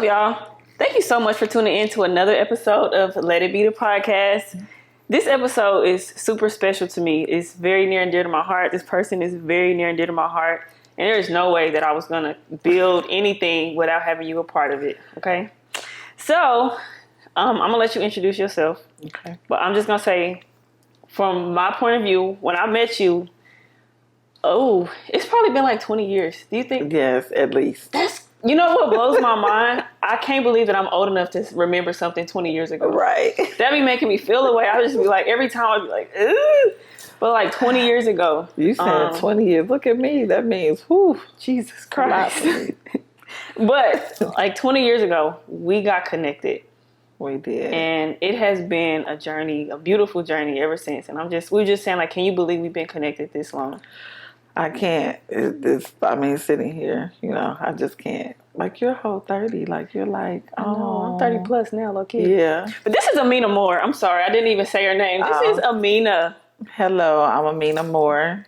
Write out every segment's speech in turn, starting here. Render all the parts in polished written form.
y'all? Thank you so much for tuning in to another episode of Let It Be the Podcast. This episode is super special to me. It's very near and dear to my heart. This person is very near and dear to my heart. And there is no way that I was going to build anything without having you a part of it. Okay? So, I'm going to let you introduce yourself. Okay. But I'm just going to say, from my point of view, when I met you, it's probably been like 20 years. Do you think? Yes, at least. You know what blows my mind? I can't believe that I'm old enough to remember something 20 years ago. Right. That be making me feel away. I would just be like, every time I'd be like, ooh. But like 20 years ago. You said 20 years. Look at me. That means, whew, Jesus Christ. But like 20 years ago, we got connected. We did. And it has been a journey, a beautiful journey ever since. And we were just saying, like, can you believe we've been connected this long? I can't. Sitting here, I just can't. Like, you're a whole 30. Like, you're like, I'm 30 plus now, low key. Yeah. But this is Aminah Moore. I'm sorry. I didn't even say her name. This is Aminah. Hello, I'm Aminah Moore.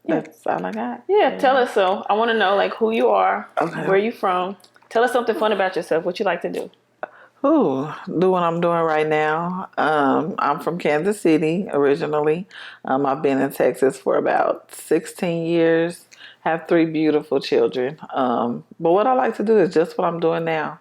That's all I got. Yeah, tell us so. I want to know, like, who you are, okay. Where you from. Tell us something fun about yourself, what you like to do. Do what I'm doing right now. I'm from Kansas City originally. I've been in Texas for about 16 years. Have 3 beautiful children. But what I like to do is just what I'm doing now.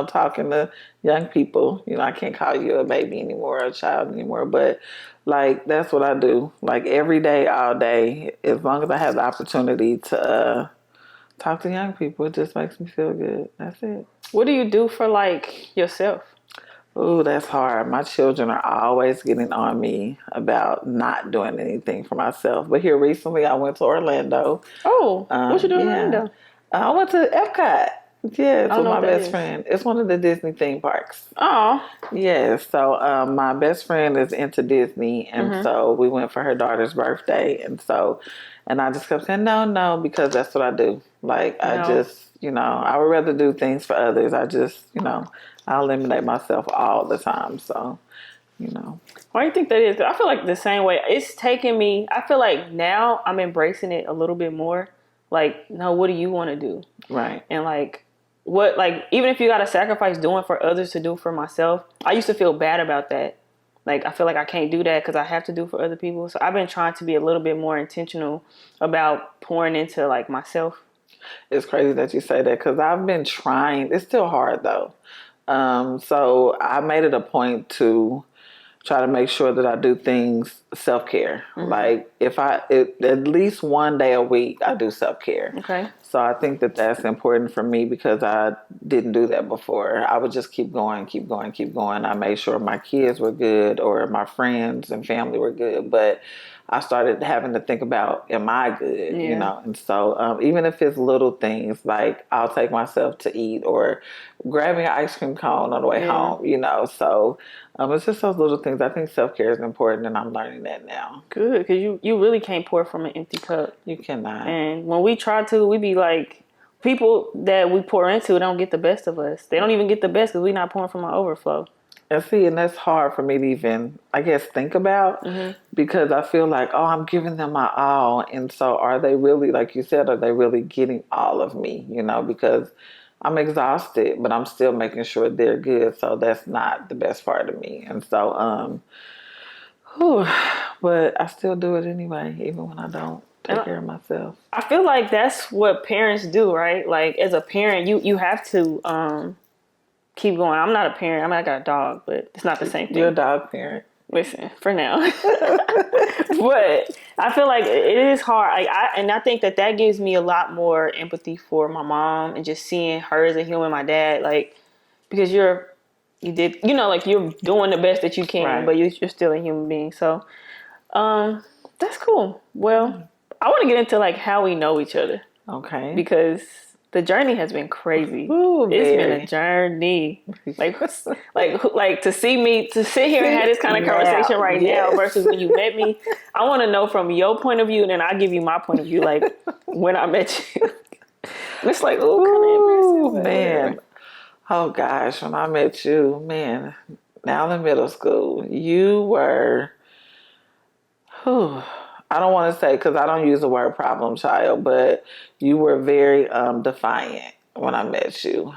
Talking to young people. I can't call you a baby anymore, a child anymore. But like that's what I do. Like every day, all day. As long as I have the opportunity to talk to young people, it just makes me feel good. That's it. What do you do for, like, yourself? Oh, that's hard. My children are always getting on me about not doing anything for myself. But here recently, I went to Orlando. Oh, what you doing in Orlando? I went to Epcot. Yeah, with my best friend. It's one of the Disney theme parks. Oh. Yeah, so my best friend is into Disney, and so we went for her daughter's birthday. And I just kept saying, no, because that's what I do. Like, I just... I would rather do things for others. I just, I eliminate myself all the time. So, Why do you think that is? I feel like the same way. It's taken me, I feel like now I'm embracing it a little bit more. Like, no, what do you want to do? Right. And even if you got to sacrifice doing for others to do for myself, I used to feel bad about that. Like, I feel like I can't do that because I have to do for other people. So I've been trying to be a little bit more intentional about pouring into, like, myself. It's crazy that you say that because I've been trying. It's still hard though. So I made it a point to try to make sure that I do things self-care. Like at least one day a week, I do self-care. Okay. So I think that that's important for me because I didn't do that before. I would just keep going. I made sure my kids were good or my friends and family were good. But I started having to think about, am I good? Yeah. And so even if it's little things, like I'll take myself to eat or grabbing an ice cream cone on the way home, So it's just those little things. I think self-care is important, and I'm learning that now. Good, because you really can't pour from an empty cup. You cannot. And when we try to, we be like, people that we pour into don't get the best of us. They don't even get the best because we're not pouring from our overflow. And that's hard for me to even, I guess, think about because I feel like, I'm giving them my all. And so are they really, like you said, are they really getting all of me? Because I'm exhausted, but I'm still making sure they're good. So that's not the best part of me. And so, but I still do it anyway, even when I don't take care of myself. I feel like that's what parents do, right? Like as a parent, you have to, keep going. I'm not a parent. I mean, I got a dog, but it's not the same thing. You're a dog parent. Listen, for now. But I feel like it is hard. I think that gives me a lot more empathy for my mom and just seeing her as a human, my dad, like, because you're doing the best that you can, right. But you're still a human being. So, that's cool. Well, I want to get into like how we know each other. Okay. Because the journey has been crazy. Ooh, it's been a journey. Like to sit here and have this kind of conversation right now versus when you met me. I want to know from your point of view, and then I'll give you my point of view. Like when I met you, it's like, ooh, man. Oh gosh, when I met you, man, now in middle school, you were. I don't want to say, because I don't use the word problem child, but you were very defiant when I met you.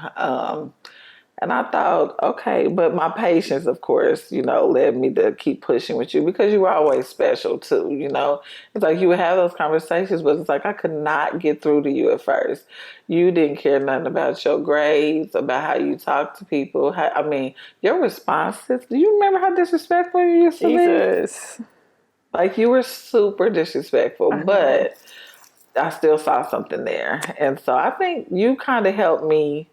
And I thought, okay, but my patience, of course, led me to keep pushing with you because you were always special too. It's like you would have those conversations, but it's like I could not get through to you at first. You didn't care nothing about your grades, about how you talk to people. Your responses. Do you remember how disrespectful you used to be? Jesus. Like you were super disrespectful, I know. but I still saw something there. And so I think you kind of helped me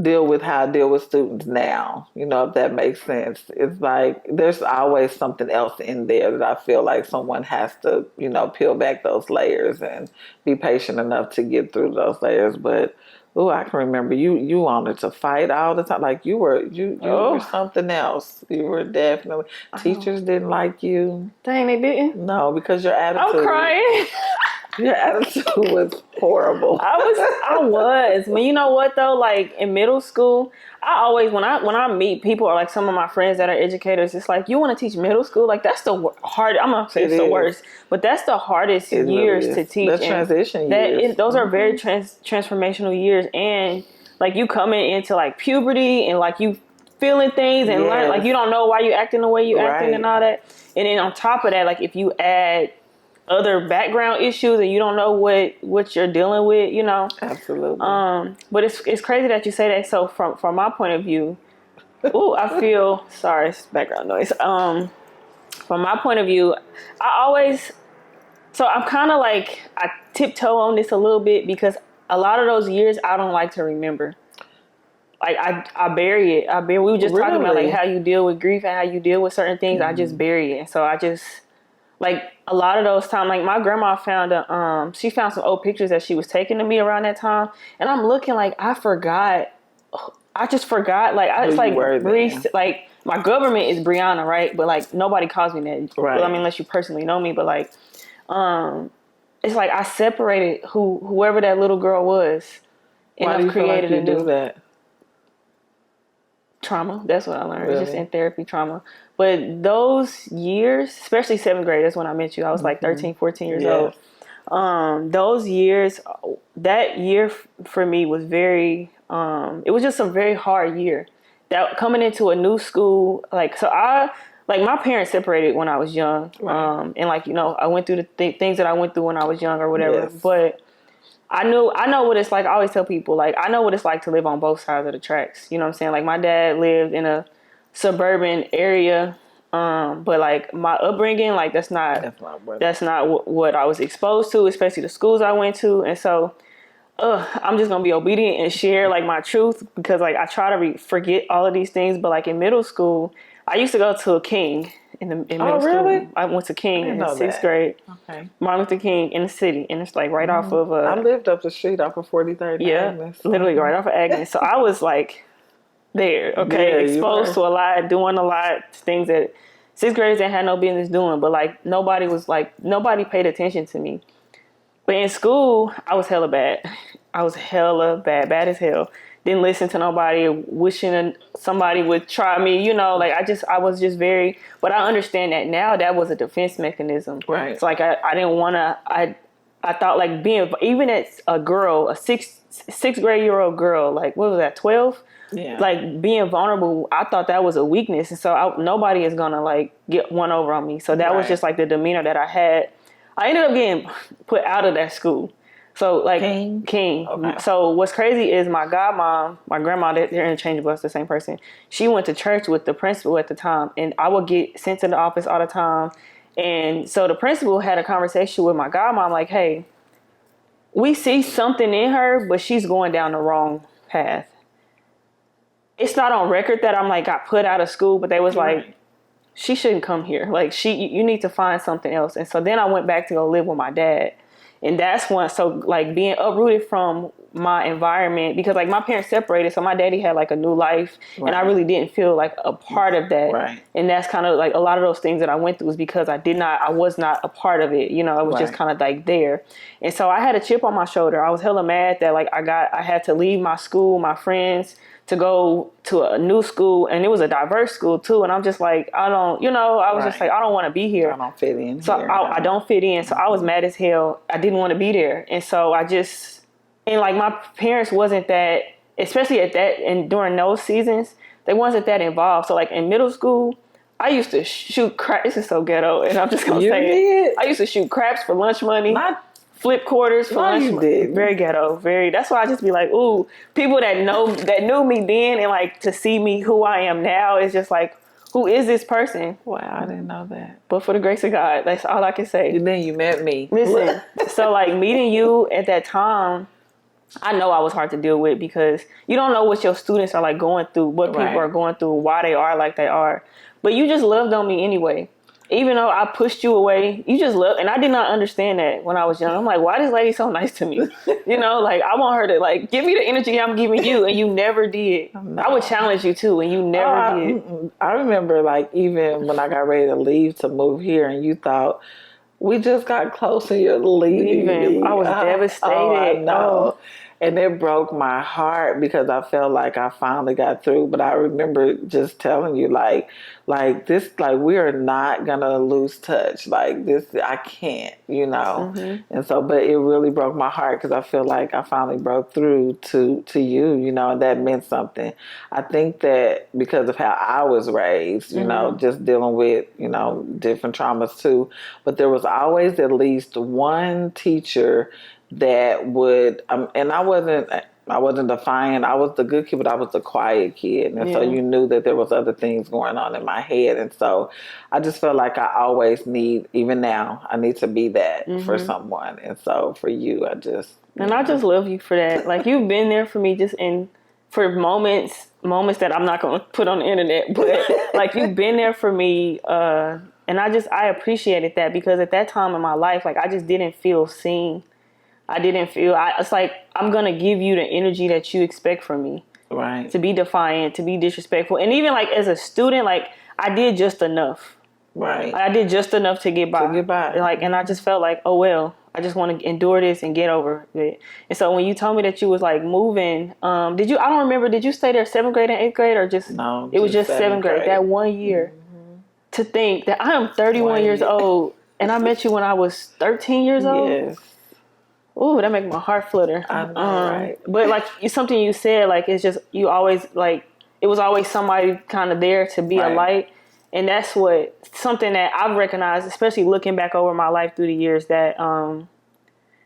deal with how I deal with students now, if that makes sense. It's like there's always something else in there that I feel like someone has to, peel back those layers and be patient enough to get through those layers. But I can remember you wanted to fight all the time. Like you were Oh, something else. You were definitely teachers didn't like you. dang, they didn't. No, because your attitude. I'm crying. Your attitude was horrible. I was. But you know what though? Like in middle school, I always when I meet people or like some of my friends that are educators, it's like you want to teach middle school. Like that's the hard. I'm not saying it's the worst, but that's the hardest years to teach. The transition years. Those are very transformational years, and like you coming into like puberty and like you feeling things and learn. Like you don't know why you acting the way you acting and all that. And then on top of that, like if you add other background issues and you don't know what you're dealing with, Absolutely. But it's crazy that you say that. So from my point of view, I feel sorry, it's background noise. From my point of view, I'm kind of like I tiptoe on this a little bit because a lot of those years I don't like to remember. Like I bury it. We were just talking about like how you deal with grief and how you deal with certain things. I just bury it. And so I just like a lot of those times, like my grandma found she found some old pictures that she was taking to me around that time, and I'm looking like I just forgot. Like it's like like my government is Brianna, right? But like nobody calls me that. Right. Well, I mean, unless you personally know me, but like, it's like I separated whoever that little girl was, and I've created a new that. Trauma. That's what I learned. Really? Just in therapy, trauma. But those years, especially 7th grade, that's when I met you. I was like 13, 14 years old. Those years, that year for me was very, it was just a very hard year. That coming into a new school, like, so my parents separated when I was young. Right. And like, I went through the things that I went through when I was young or whatever. Yes. But I know what it's like. I always tell people, like, I know what it's like to live on both sides of the tracks. You know what I'm saying? Like, my dad lived in a suburban area, but like my upbringing, like that's not what I was exposed to, especially the schools I went to. And so, I'm just gonna be obedient and share like my truth because like I try to forget all of these things. But like in middle school, I used to go to a King in middle school. I went to King in 6th grade. Okay. Martin Luther King in the city, and it's like right off of. I lived up the street off of 43rd. Yeah, Agnes. Literally right off of Agnes. So I was like there, okay, exposed to a lot, doing a lot, things that 6th graders didn't have no business doing. But like nobody paid attention to me. But in school, I was hella bad. Bad as hell. Didn't listen to nobody, wishing somebody would try me, like I was just very, but I understand that now that was a defense mechanism. Right. It's like I didn't want to, I thought like even as a girl, a sixth grade year old girl, like what was that, 12? Yeah. Like being vulnerable, I thought that was a weakness. And so nobody is going to like get one over on me. So that was just like the demeanor that I had. I ended up getting put out of that school. So like King. Okay. So what's crazy is my godmom, my grandma, they're interchangeable. It's the same person. She went to church with the principal at the time, and I would get sent to the office all the time. And so the principal had a conversation with my godmom, like, "Hey, we see something in her, but she's going down the wrong path." It's not on record that I'm like got put out of school, but they was like, "She shouldn't come here. Like you need to find something else." And so then I went back to go live with my dad. And that's when, so like being uprooted from my environment, because like my parents separated, so my daddy had like a new life, and I really didn't feel like a part of that. Right. And that's kind of like a lot of those things that I went through was because I was not a part of it. I was just kind of like there. And so I had a chip on my shoulder. I was hella mad that like I had to leave my school, my friends, to go to a new school, and it was a diverse school too. And I'm just like, I don't, I was just like, I don't want to be here. I don't fit in. So I don't fit in. So I was mad as hell. I didn't want to be there. And so and like my parents wasn't that especially at that and during those seasons, they wasn't that involved. So like in middle school, I used to shoot crap. This is so ghetto, and I'm just gonna say it. I used to shoot craps for lunch money. Flip quarters for lunch money. Very ghetto. Very. That's why I just be like, ooh, people that knew me then and like to see me who I am now is just like, who is this person? Wow, I didn't know that. But for the grace of God, that's all I can say. And then you met me. Listen, so like meeting you at that time, I know I was hard to deal with because you don't know what your students are like going through, what people are going through, why they are like they are. But you just loved on me anyway. Even though I pushed you away, you just loved, and I did not understand that when I was young. I'm like, why is this lady so nice to me? You know, like I want her to like give me the energy I'm giving you, and you never did. No. I would challenge you too, and you never did. I remember like even when I got ready to leave to move here, and you thought we just got close and you're leaving. I was devastated. I know. And it broke my heart because I felt like I finally got through. But I remember just telling you, like this, like we are not gonna lose touch. Like this, I can't, you know. Mm-hmm. And so, but it really broke my heart because I feel like I finally broke through to you, you know, and that meant something. I think that because of how I was raised, you know, just dealing with, you know, different traumas too. But there was always at least one teacher that would, and I wasn't defiant. I was the good kid, but I was the quiet kid. And so you knew that there was other things going on in my head. And so I just felt like I always need, even now, I need to be that for someone. And so for you, I just love you for that. Like you've been there for me just for moments that I'm not going to put on the internet, but like you've been there for me. And I appreciated that because at that time in my life, like I just didn't feel seen. It's like, I'm going to give you the energy that you expect from me. Right. To be defiant, to be disrespectful. And even like as a student, like I did just enough. Right. I did just enough to get by. Like, and I just felt like, oh, well, I just want to endure this and get over it. And so when you told me that you was like moving, I don't remember, did you stay there 7th grade and 8th grade or just? No. It was just 7th grade. That 1 year. To think that I am 31 years old and I met you when I was 13 years old. Yes. Ooh, that makes my heart flutter. I know, right? But like something you said, like it's just you always like it was always somebody kind of there to be a light, and that's something that I've recognized, especially looking back over my life through the years. That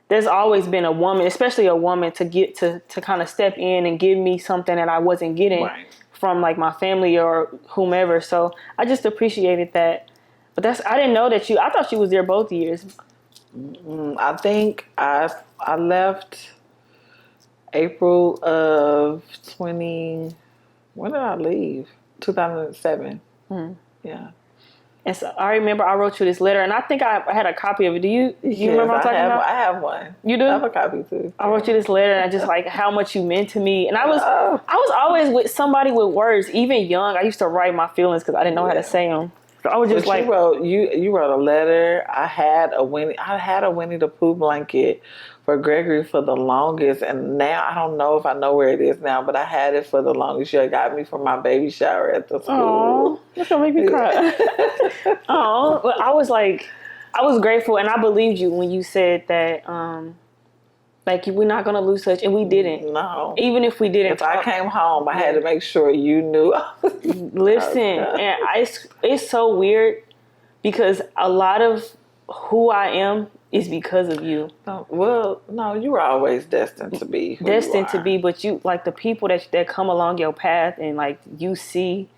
there's always been a woman, especially a woman, to get to kind of step in and give me something that I wasn't getting from like my family or whomever. So I just appreciated that. But I didn't know that I thought you was there both years. I think I left April of 20. When did I leave? 2007. Yeah. And so I remember I wrote you this letter, and I think I had a copy of it. Do you remember what I'm talking about? I have one. You do? I have a copy too. I wrote you this letter, and I just like how much you meant to me. And I was always with somebody with words. Even young, I used to write my feelings because I didn't know how to say them. So I was just like, you wrote a letter. I had a Winnie the Pooh blanket for Gregory for the longest, and now I don't know if I know where it is now, but I had it for the longest. You got me for my baby shower at the school. Oh, that's gonna make me cry. Oh, but I was grateful, and I believed you when you said that. Like we're not gonna lose touch, and we didn't. No, even if we didn't. If I came home, I had to make sure you knew. Listen, and it's so weird because a lot of who I am is because of you. Well, no, you were always destined to be who destined you to be, but you like the people that come along your path and like you see,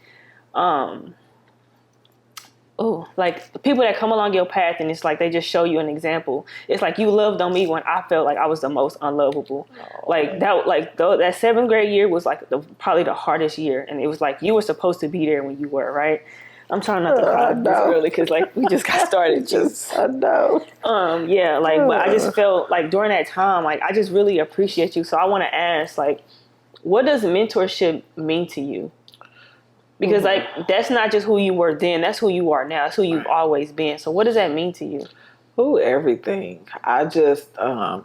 like the people that come along your path and it's like they just show you an example. It's like you loved on me when I felt like I was the most unlovable. Like that 7th grade year was like probably the hardest year, and it was like you were supposed to be there when you were, right? I'm trying not to cry this early because like we just got started. I know. But I just felt like during that time, like I just really appreciate you. So I want to ask, like, what does mentorship mean to you? Because like that's not just who you were then, that's who you are now. That's who you've always been. So what does that mean to you? Everything. I just have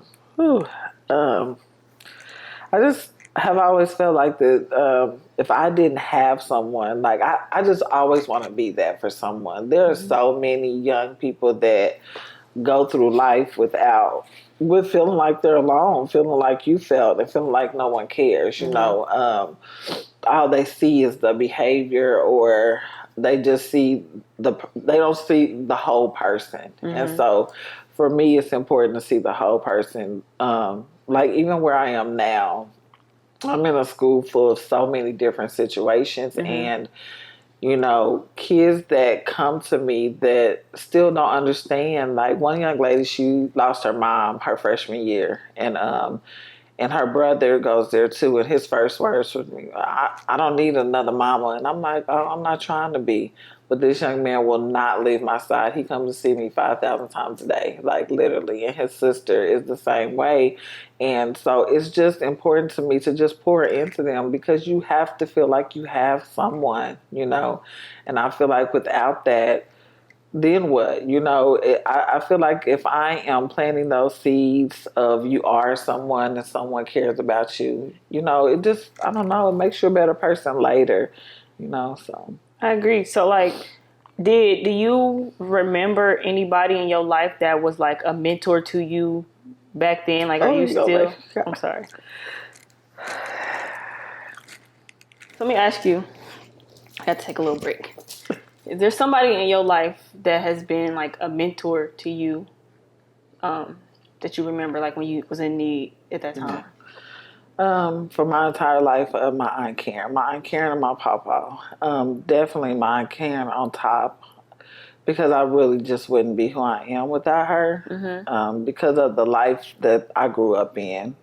always felt like that if I didn't have someone, like I just always want to be that for someone. There are so many young people that go through life without with feeling like they're alone, feeling like you felt, and feeling like no one cares. You know, all they see is the behavior, or they just see they don't see the whole person. And so, for me, it's important to see the whole person. Like even where I am now, I'm in a school full of so many different situations, and you know, kids that come to me that still don't understand. Like one young lady, she lost her mom her freshman year, and her brother goes there too. And his first words was, I don't need another mama. And I'm like, oh, I'm not trying to be. But this young man will not leave my side. He comes to see me 5,000 times a day, like literally. And his sister is the same way. And so it's just important to me to just pour into them, because you have to feel like you have someone, you know. And I feel like without that, then what? You know, I feel like if I am planting those seeds of you are someone and someone cares about you, you know, it just, I don't know, it makes you a better person later, you know, so. I agree. So, like, do you remember anybody in your life that was like a mentor to you back then? Like, are you still? I'm sorry. Let me ask you. I got to take a little break. Is there somebody in your life that has been like a mentor to you, that you remember, like when you was in need at that time? For my entire life, my Aunt Karen and my papa. Definitely my Aunt Karen on top, because I really just wouldn't be who I am without her, because of the life that I grew up in.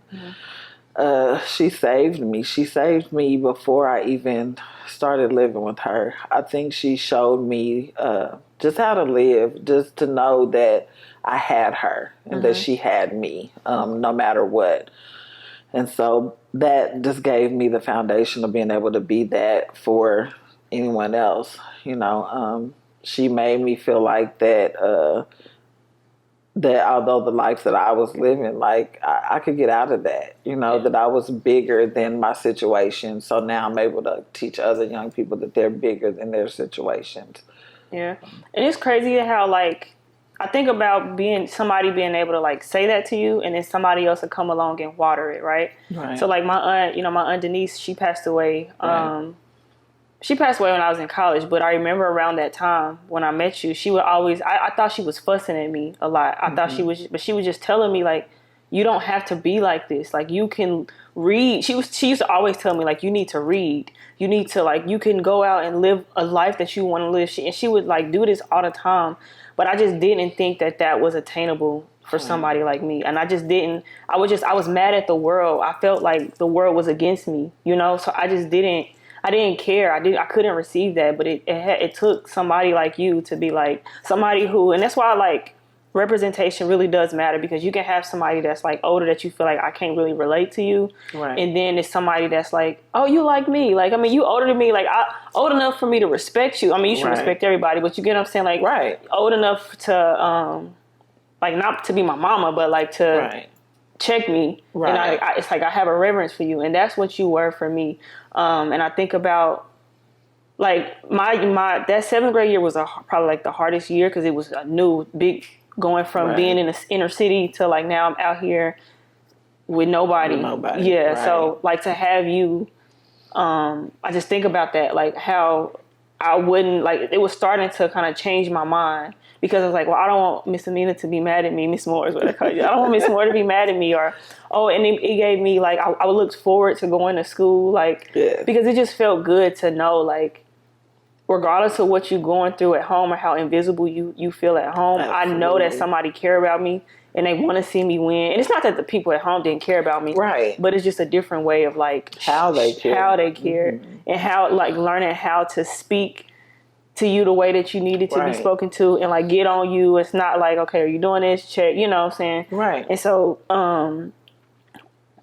She saved me. She saved me before I even started living with her. I think she showed me just how to live, just to know that I had her and that she had me, no matter what. And so that just gave me the foundation of being able to be that for anyone else. You know, she made me feel like that, that although the life that I was living, like I could get out of that, you know, that I was bigger than my situation. So now I'm able to teach other young people that they're bigger than their situations. Yeah. And it's crazy how, like, I think about somebody being able to like say that to you, and then somebody else will come along and water it, right? So like my aunt Denise, she passed away. She passed away when I was in college, but I remember around that time when I met you, she would always, I thought she was fussing at me a lot. I thought she was, but she was just telling me like, you don't have to be like this. Like you can read. She used to always tell me like, you need to read. You need to like, you can go out and live a life that you want to live. And she would like do this all the time. But I just didn't think that was attainable for somebody like me. And I just didn't, I was mad at the world. I felt like the world was against me, you know? So I didn't care. I couldn't receive that, but it took somebody like you to be like somebody who, and that's why like representation really does matter, because you can have somebody that's like older that you feel like I can't really relate to you. Right. And then there's somebody that's like, oh, you like me. Like, I mean, you older than me. Like, old enough for me to respect you. I mean, you should respect everybody, but you get what I'm saying? Like, old enough to, like, not to be my mama, but like to check me. Right. And it's like, I have a reverence for you. And that's what you were for me. And I think about, like, my that 7th grade year was probably like the hardest year, because it was a new, big, going from being in the inner city to like now I'm out here with nobody. Yeah. Right. So like to have you, I just think about that, like how I wouldn't, like it was starting to kind of change my mind, because I was like, well, I don't want Miss Aminah to be mad at me. Miss Moore is what I call you. I don't want Miss Moore to be mad at me, or, and it gave me like, I looked forward to going to school, like, because it just felt good to know, like, regardless of what you're going through at home or how invisible you feel at home, absolutely, I know that somebody care about me and they want to see me win. And it's not that the people at home didn't care about me, right? But it's just a different way of like how they care, and how like learning how to speak to you the way that you needed to be spoken to, and like get on you. It's not like, okay, are you doing this? Check, you know what I'm saying? Right. And so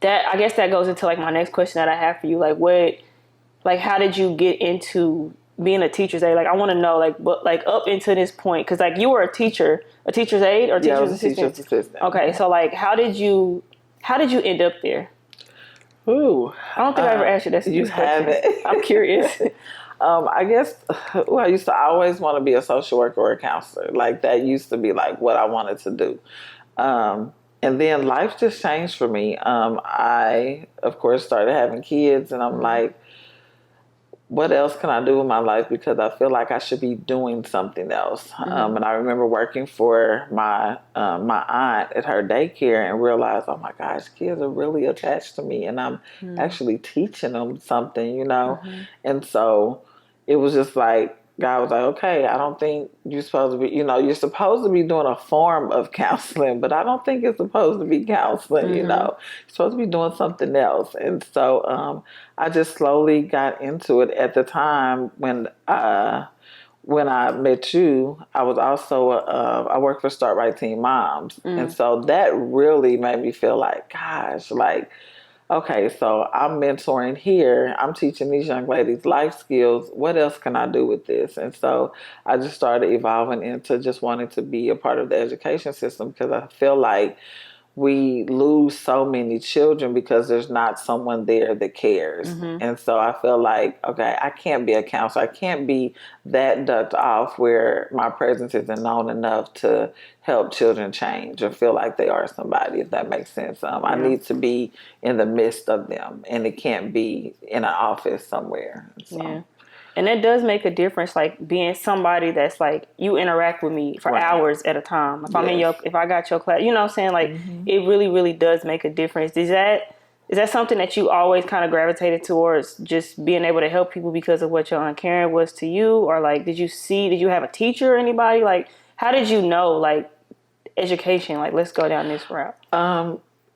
that, I guess that goes into like my next question that I have for you. Like how did you get into being a teacher's aide? Like, I want to know, like, what, like, up into this point, because, like, you were a teacher's aide or teacher's assistant? Teacher's assistant. Okay, so, like, how did you end up there? Ooh. I don't think I ever asked you that. You haven't. I'm curious. I guess, I always want to be a social worker or a counselor. Like, that used to be, like, what I wanted to do. And then life just changed for me. I, of course, started having kids, and I'm like, what else can I do with my life? Because I feel like I should be doing something else. And I remember working for my aunt at her daycare and realized, oh my gosh, kids are really attached to me, and I'm actually teaching them something, you know. And so it was just like, God was like, okay, I don't think you're supposed to be, you know, you're supposed to be doing a form of counseling, but I don't think it's supposed to be counseling, you know. You're supposed to be doing something else. And so I just slowly got into it. At the time when I met you, I was also, I worked for Start Right Teen Moms. And so that really made me feel like, gosh, like, okay, so I'm mentoring here. I'm teaching these young ladies life skills. What else can I do with this? And so I just started evolving into just wanting to be a part of the education system, because I feel like we lose so many children because there's not someone there that cares. And so I feel like, okay, I can't be a counselor. I can't be that ducked off where my presence isn't known enough to help children change or feel like they are somebody, if that makes sense. I need to be in the midst of them, and it can't be in an office somewhere. So. Yeah. And that does make a difference, like being somebody that's like, you interact with me for hours at a time. If I'm in if I got your class, you know what I'm saying? Like it really, really does make a difference. Is that something that you always kind of gravitated towards, just being able to help people because of what your Aunt Karen was to you? Or like, did you have a teacher or anybody? Like, how did you know, like, education, like, let's go down this route?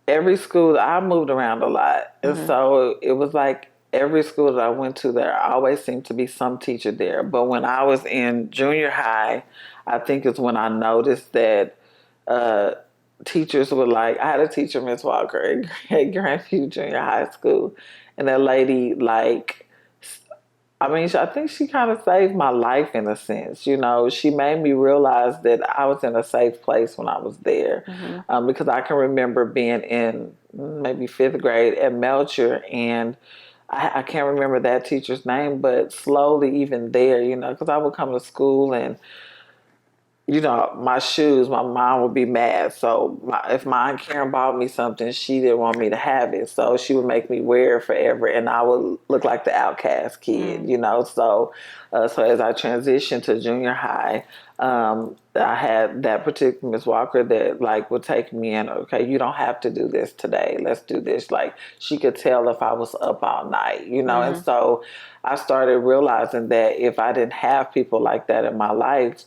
Every school, I moved around a lot. And so it was like, every school that I went to, there always seemed to be some teacher there. But when I was in junior high, I think it's when I noticed that teachers were like, I had a teacher, Miss Walker, at Grandview Junior High School. And that lady, like, I mean, I think she kind of saved my life in a sense. You know, she made me realize that I was in a safe place when I was there. Because I can remember being in maybe 5th grade at Melcher, and I can't remember that teacher's name, but slowly even there, you know, because I would come to school and, you know, my shoes, my mom would be mad. So if my Aunt Karen bought me something, she didn't want me to have it. So she would make me wear it forever, and I would look like the outcast kid, you know. So so as I transitioned to junior high, I had that particular Miss Walker that like would take me in, okay, you don't have to do this today. Let's do this. Like, she could tell if I was up all night, you know. And so I started realizing that if I didn't have people like that in my life,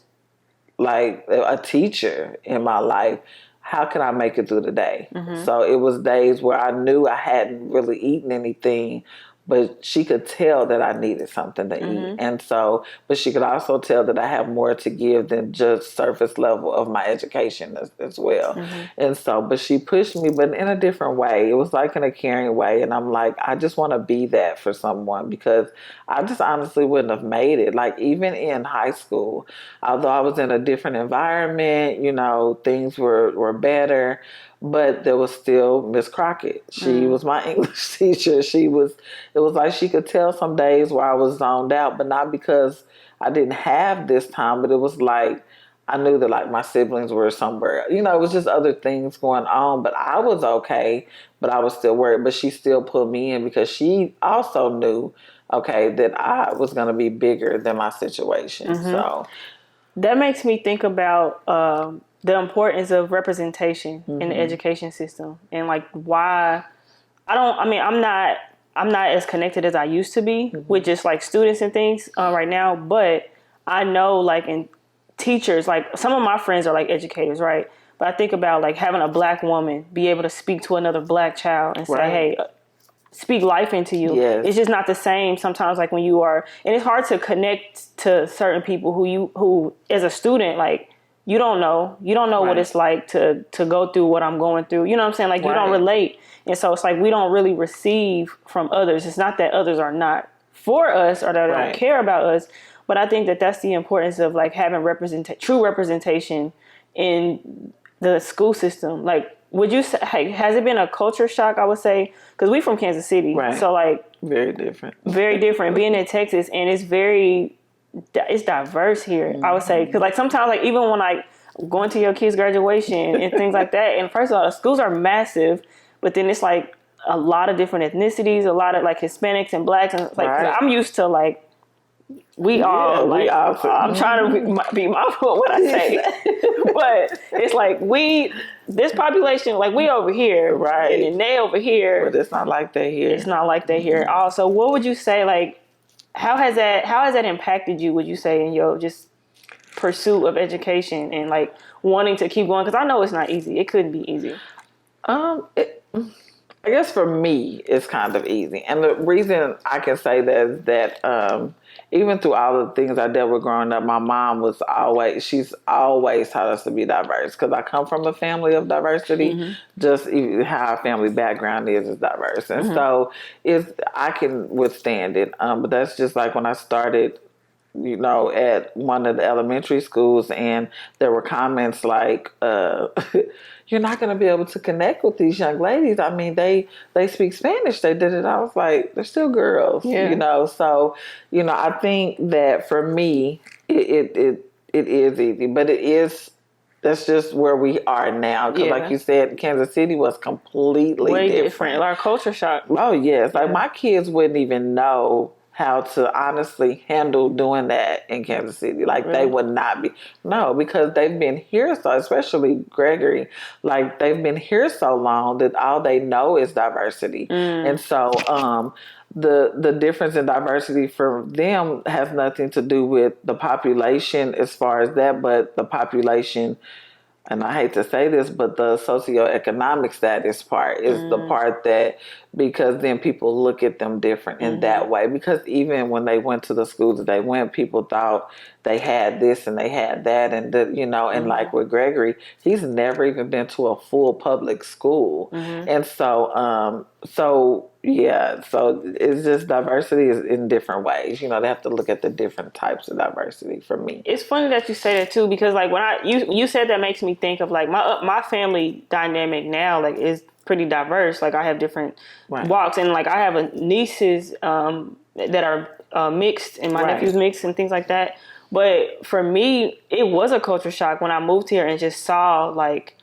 like a teacher in my life, how can I make it through the day? So it was days where I knew I hadn't really eaten anything, but she could tell that I needed something to eat. And so, but she could also tell that I have more to give than just surface level of my education as well. And so, but she pushed me, but in a different way. It was like in a caring way. And I'm like, I just want to be that for someone, because I just honestly wouldn't have made it. Like, even in high school, although I was in a different environment, you know, things were better. But there was still Miss Crockett. She was my English teacher. It was like she could tell some days where I was zoned out, but not because I didn't have this time, but it was like I knew that like my siblings were somewhere. You know, it was just other things going on, but I was okay, but I was still worried. But she still put me in because she also knew, okay, that I was going to be bigger than my situation. So that makes me think about the importance of representation in the education system, and like why I'm not as connected as I used to be with just like students and things right now, but I know like in teachers, like some of my friends are like educators, right? But I think about like having a Black woman be able to speak to another Black child and say, hey, speak life into you. Yes. It's just not the same sometimes, like when you are, and it's hard to connect to certain people who as a student, like, you don't know what it's like to go through what I'm going through. You know what I'm saying? Like, you don't relate. And so it's like, we don't really receive from others. It's not that others are not for us or that they don't care about us. But I think that that's the importance of like having true representation in the school system. Like, would you say, has it been a culture shock, I would say? Because we from Kansas City. Right. So like, very different. Very different. Being in Texas, and it's diverse here, I would say. Because like sometimes, like even when I going to your kids' graduation and things like that. And first of all, the schools are massive, but then it's like a lot of different ethnicities, a lot of like Hispanics and blacks, and like I'm used to like we all like I'm trying to be mindful of what I say, but it's like this population, like we over here, right, and then they over here, but it's not like that here. It's not like that here. Also, what would you say, like, how has that impacted you, would you say, in your just pursuit of education and like wanting to keep going? Because I know it's not easy. It couldn't be easy. I guess for me, it's kind of easy. And the reason I can say that is that even through all the things I dealt with growing up, my mom she's always taught us to be diverse. Because I come from a family of diversity, just even how our family background is diverse. And so I can withstand it. But that's just like when I started, at one of the elementary schools, and there were comments like, you're not going to be able to connect with these young ladies. I mean, they speak Spanish. They did it. I was like, they're still girls, So, I think that for me, it is easy, but that's just where we are now. Because like you said, Kansas City was completely way different. Our culture shock. Oh, yes. Like my kids wouldn't even know how to honestly handle doing that in Kansas City. Like they would not be. No, because they've been here so, especially Gregory, like they've been here so long that all they know is diversity. And so the difference in diversity for them has nothing to do with the population as far as that, but the population, and I hate to say this, but the socioeconomic status part is the part that, because then people look at them different in that way. Because even when they went to the schools that they went, people thought they had this and they had that. And, and like with Gregory, he's never even been to a full public school. And so, so it's just diversity is in different ways. They have to look at the different types of diversity for me. It's funny that you say that too, because like when you said that makes me think of like my family dynamic now, like is pretty diverse. Like I have different walks, and like I have nieces that are mixed, and my nephew's mixed and things like that. But for me, it was a culture shock when I moved here and just saw like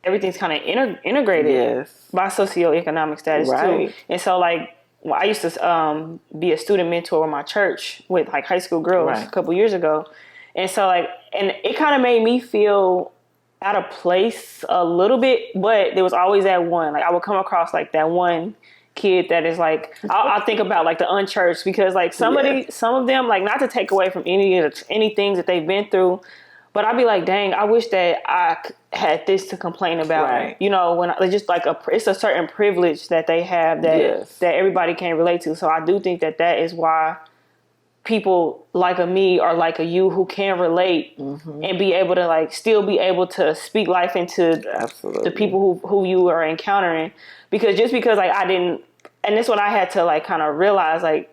everything's kind of integrated by socioeconomic status too. And so like I used to be a student mentor with my church with like high school girls a couple years ago. And so like, and it kind of made me feel out of place a little bit, but there was always that one, like I would come across like that one kid that is like, I'll think about like the unchurched, because like some of them, like not to take away from any things that they've been through, but I'd be like, dang, I wish that I had this to complain about. When it's just like it's a certain privilege that they have that everybody can't relate to. So I do think that is why people like a me or like a you who can relate and be able to like still be able to speak life into the people who you are encountering. Because just because like I didn't, and this one I had to like kind of realize, like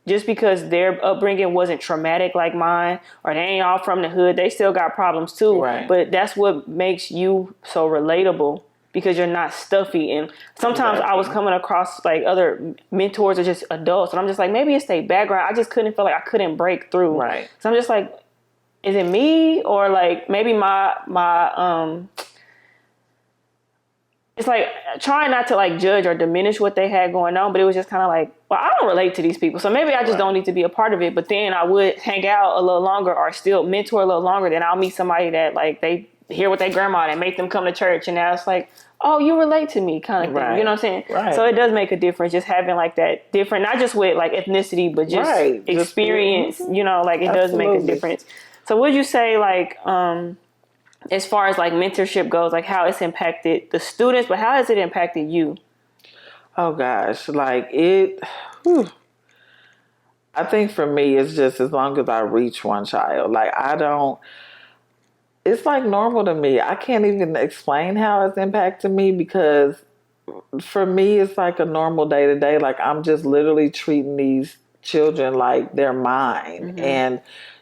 just because their upbringing wasn't traumatic like mine, or they ain't all from the hood, they still got problems too. But that's what makes you so relatable, because you're not stuffy. And sometimes I was coming across like other mentors or just adults, and I'm just like, maybe it's their background. I just couldn't feel like I couldn't break through. So I'm just like, is it me, or like maybe my it's like trying not to like judge or diminish what they had going on, but it was just kind of like, well, I don't relate to these people, so maybe I just don't need to be a part of it. But then I would hang out a little longer or still mentor a little longer. Then I'll meet somebody that like they hear what their grandma and make them come to church, and now it's like, oh, you relate to me kind of thing. You know what I'm saying? So it does make a difference just having like that different, not just with like ethnicity, but just experience, like it does make a difference. So would you say like, as far as like mentorship goes, like how it's impacted the students, but how has it impacted you? Oh gosh, like I think for me, it's just as long as I reach one child, like it's like normal to me. I can't even explain how it's impacted me, because for me, it's like a normal day to day. Like I'm just literally treating these children like they're mine. And,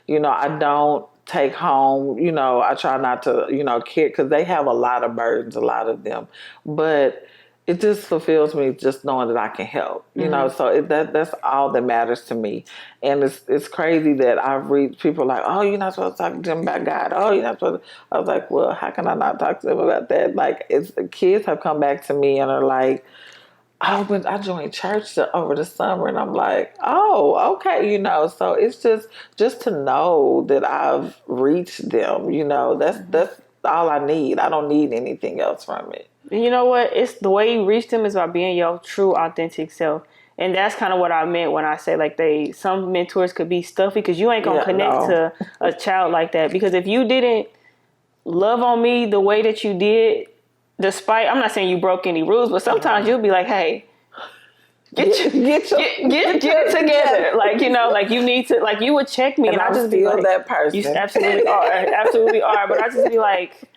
I don't take home, I try not to, care, because they have a lot of burdens, a lot of them. But it just fulfills me just knowing that I can help, you know. So that's all that matters to me. And it's crazy that I've read people like, oh, you're not supposed to talk to them about God. Oh, you're not supposed to. I was like, well, how can I not talk to them about that? Like, kids have come back to me and are like, oh, but I joined church over the summer, and I'm like, oh, okay, you know. So it's just to know that I've reached them, you know. That's all I need. I don't need anything else from it. You know what? It's the way you reach them is by being your true, authentic self. And that's kind of what I meant when I say like some mentors could be stuffy, because you ain't gonna connect to a child like that. Because if you didn't love on me the way that you did, despite, I'm not saying you broke any rules, but sometimes you'll be like, hey, get it together. Like, you know, like you need to, like you would check me, and I just be like, that person. You absolutely are. But I just be like,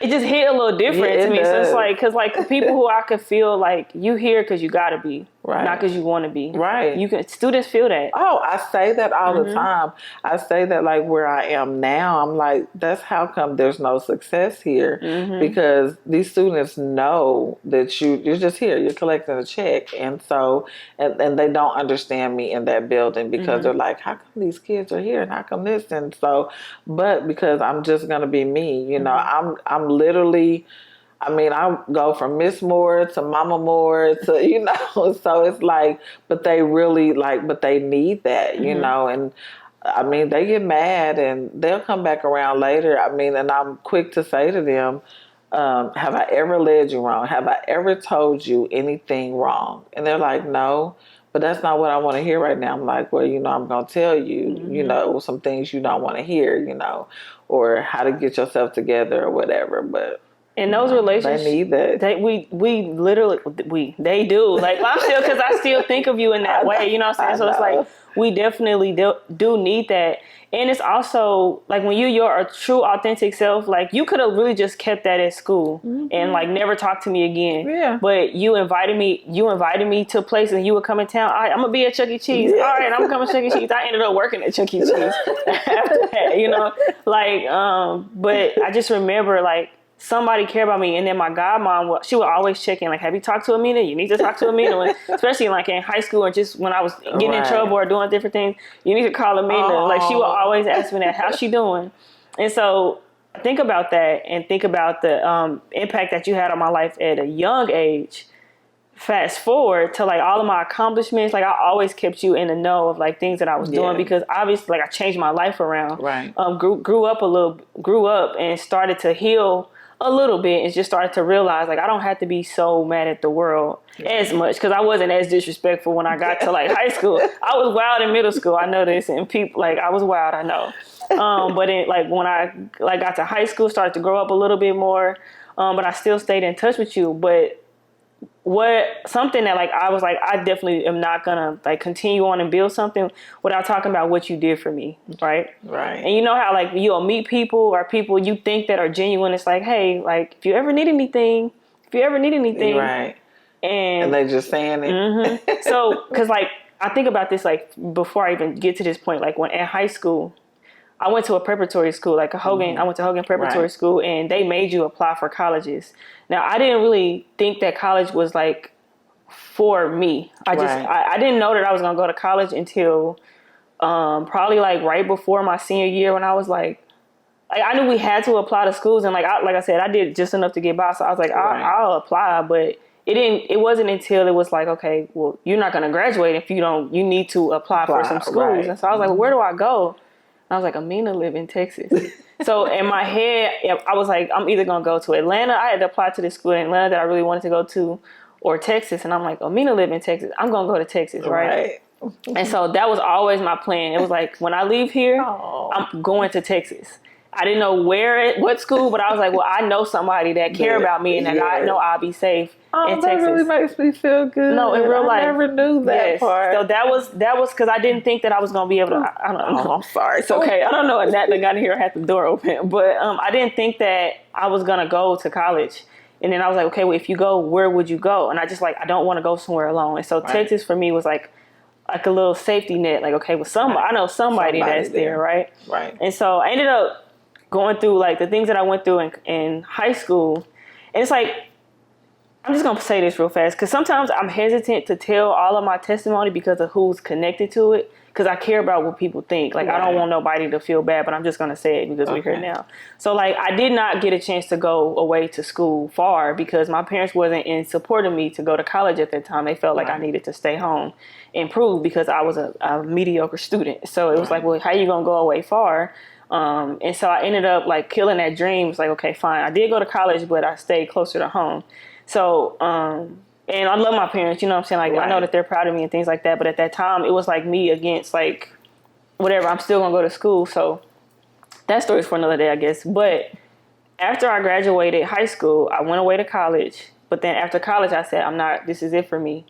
it just hit a little different to me. So it's like, because like people who I could feel like you here because you gotta be, not because you want to be. Right. Students feel that. Oh, I say that all the time. I say that like where I am now, I'm like, that's how come there's no success here, because these students know that you're just here, you're collecting a check, and so and they don't understand me in that building because they're like, how come these kids are here and how come this, and so, but because I'm just gonna be me, you know, I'm literally. I mean, I go from Miss Moore to Mama Moore to, you know, so it's like, but they really like, but they need that, you know, and I mean, they get mad and they'll come back around later. I mean, and I'm quick to say to them, have I ever led you wrong? Have I ever told you anything wrong? And they're like, no, but that's not what I want to hear right now. I'm like, well, you know, I'm going to tell you, you know, some things you don't want to hear, you know, or how to get yourself together or whatever, but. In those relationships, they need that. They do. Like, I'm still, because I still think of you in that way, you know what I'm saying? So it's like, we definitely do need that. And it's also, like, when you're a true, authentic self, like, you could have really just kept that at school and, like, never talked to me again. Yeah. But you invited me to places, and you would come in town. All right, I'm going to be at Chuck E. Cheese. Yeah. All right, I'm coming to Chuck E. Cheese. I ended up working at Chuck E. Cheese after that, you know? Like, but I just remember, like, somebody cared about me. And then my godmom, she would always check in, like, have you talked to Aminah? You need to talk to Aminah. Especially like in high school, or just when I was getting in trouble or doing different things, you need to call Aminah. Like, she would always ask me that, how's she doing? And so think about that, and think about the impact that you had on my life at a young age. Fast forward to like all of my accomplishments, like I always kept you in the know of like things that I was doing, because obviously like I changed my life around. Right. Grew up and started to heal a little bit, and just started to realize like I don't have to be so mad at the world as much, because I wasn't as disrespectful when I got to like high school. I was wild in middle school, I know this, and people like I was wild, I know. But it, like when I like got to high school, started to grow up a little bit more, but I still stayed in touch with you. But something that like I was like, I definitely am not gonna like continue on and build something without talking about what you did for me, right? Right. And you know how like you'll meet people or people you think that are genuine. It's like, hey, like if you ever need anything, right? And they just saying it. So, because like I think about this like before I even get to this point, like when in high school, I went to a preparatory school, like I went to Hogan Preparatory School, and they made you apply for colleges. Now, I didn't really think that college was like for me. I didn't know that I was going to go to college until probably like right before my senior year, when I was like I knew we had to apply to schools, and like I said, I did just enough to get by. So I was like, I'll apply, but it wasn't until it was like, okay, well, you're not going to graduate if you need to apply for some schools. Right. And so I was like, well, where do I go? I was like, Aminah live in Texas. So in my head, I was like, I'm either going to go to Atlanta. I had to apply to this school in Atlanta that I really wanted to go to, or Texas. And I'm like, Aminah live in Texas. I'm going to go to Texas, right? And so that was always my plan. It was like, when I leave here, I'm going to Texas. I didn't know what school, but I was like, well, I know somebody that care about me, and that I know I'll be safe in Texas. That really makes me feel good. No, in real life. I never knew that part. So that was because I didn't think that I was going to be able to, I don't know. I'm sorry. It's okay. I don't know if that got in here, I had the door open, but I didn't think that I was going to go to college. And then I was like, okay, well, if you go, where would you go? And I just like, I don't want to go somewhere alone. And so Texas for me was like a little safety net. Like, okay, well, I know somebody that's there, right? Right. And so I ended up going through like the things that I went through in high school. And it's like, I'm just going to say this real fast because sometimes I'm hesitant to tell all of my testimony because of who's connected to it. Because I care about what people think. Like, I don't want nobody to feel bad, but I'm just going to say it because we're here now. So, like, I did not get a chance to go away to school far because my parents wasn't in support of me to go to college at that time. They felt like I needed to stay home and prove because I was a mediocre student. So it was like, well, how you going to go away far? And so I ended up, like, killing that dream. It's like, okay, fine. I did go to college, but I stayed closer to home. So, and I love my parents, you know what I'm saying? Like, I know that they're proud of me and things like that. But at that time, it was like me against, like, whatever. I'm still going to go to school. So that story's for another day, I guess. But after I graduated high school, I went away to college. But then after college, I said, this is it for me.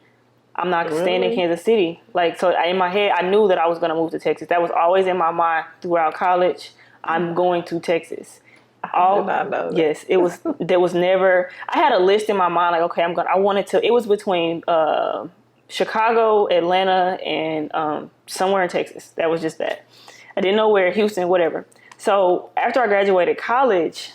I'm not staying in Kansas City. Like, so in my head, I knew that I was going to move to Texas. That was always in my mind throughout college. I'm going to Texas. I did not know that. Yes, there was never, I had a list in my mind, like, okay, it was between Chicago, Atlanta, and somewhere in Texas. That was just that. I didn't know where, Houston, whatever. So after I graduated college,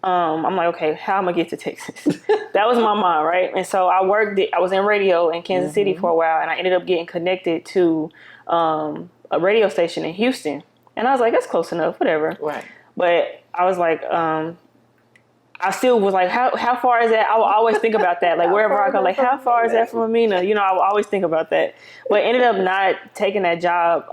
I'm like, okay, how am I going to get to Texas? That was my mind, right? And so I was in radio in Kansas City for a while, and I ended up getting connected to a radio station in Houston. And I was like, that's close enough, whatever. Right. But I was like, I still was like, how far is that? I will always think about that. Like, wherever I go, like, how far is that from Aminah? You know, I will always think about that. But ended up not taking that job.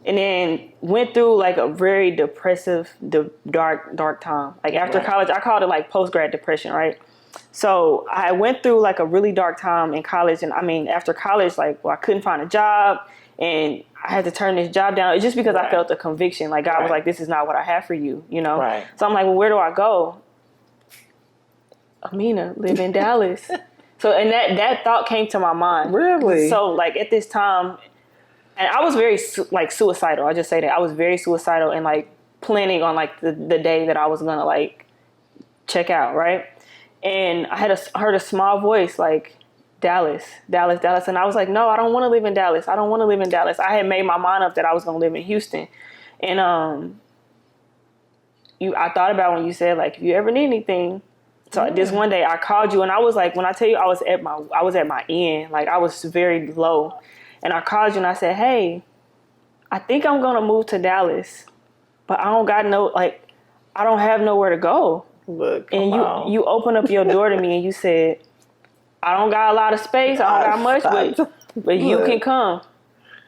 And then went through, like, a very depressive, dark time. Like, after college, I called it, like, post-grad depression, right? So I went through, like, a really dark time in college. And, I mean, after college, like, well, I couldn't find a job. And I had to turn this job down. It's just because I felt the conviction. Like, God was like, this is not what I have for you, you know? Right. So I'm like, well, where do I go? Aminah, live in Dallas. So, and that thought came to my mind. Really? So, like, at this time, and I was very, like, suicidal. I'll just say that. I was very suicidal and, like, planning on, like, the day that I was going to, like, check out, right? And I heard a small voice, like, Dallas. And I was like, no, I don't want to live in Dallas. I had made my mind up that I was going to live in Houston. And I thought about when you said, like, if you ever need anything. So this one day I called you, and I was like, when I tell you I was at my end, like, I was very low. And I called you and I said, hey, I think I'm going to move to Dallas, but I don't have nowhere to go. Look, and you opened up your door to me and you said, I don't got a lot of space. I don't got much, but you can come.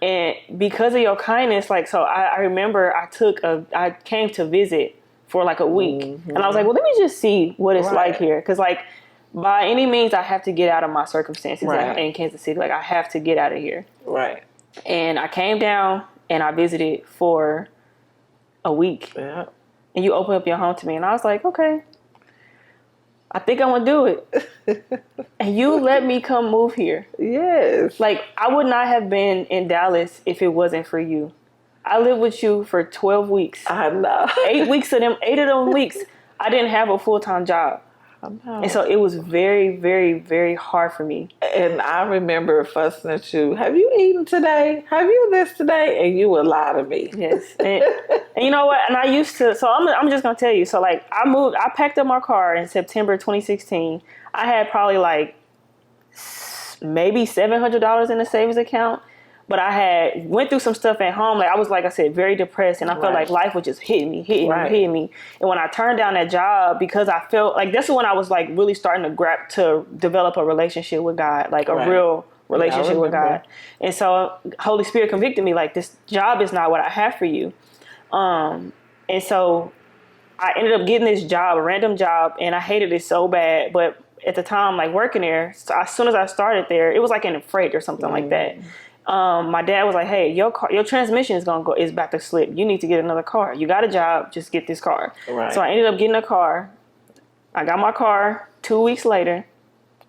And because of your kindness, like, so I remember I came to visit for like a week. And I was like, well, let me just see what it's like here. Cause, like, by any means, I have to get out of my circumstances in Kansas City. Like, I have to get out of here. Right. And I came down and I visited for a week. Yeah. And you opened up your home to me. And I was like, okay, I think I'm going to do it. And you let me come move here. Yes. Like, I would not have been in Dallas if it wasn't for you. I lived with you for 12 weeks. I know. 8 of them weeks, I didn't have a full-time job. And so it was very, very, very hard for me. And I remember fussing at you. Have you eaten today? Have you this today? And you would lie to me. Yes. And you know what? And I used to. So I'm just gonna tell you. So, like, I packed up my car in September 2016. I had probably like maybe $700 in the savings account. But I had went through some stuff at home. Like, I was, like I said, very depressed. And I felt like life was just hitting me. And when I turned down that job, because I felt like that's when I was, like, really starting to develop a relationship with God, like a real relationship with God. And so Holy Spirit convicted me, like, this job is not what I have for you. And so I ended up getting this job, a random job, and I hated it so bad. But at the time, like, working there, so as soon as I started there, it was like in a freight or something like that. My dad was like, hey, your transmission is about to slip. You need to get another car. You got a job, just get this car. Right. So I ended up getting a car. I got my car 2 weeks later.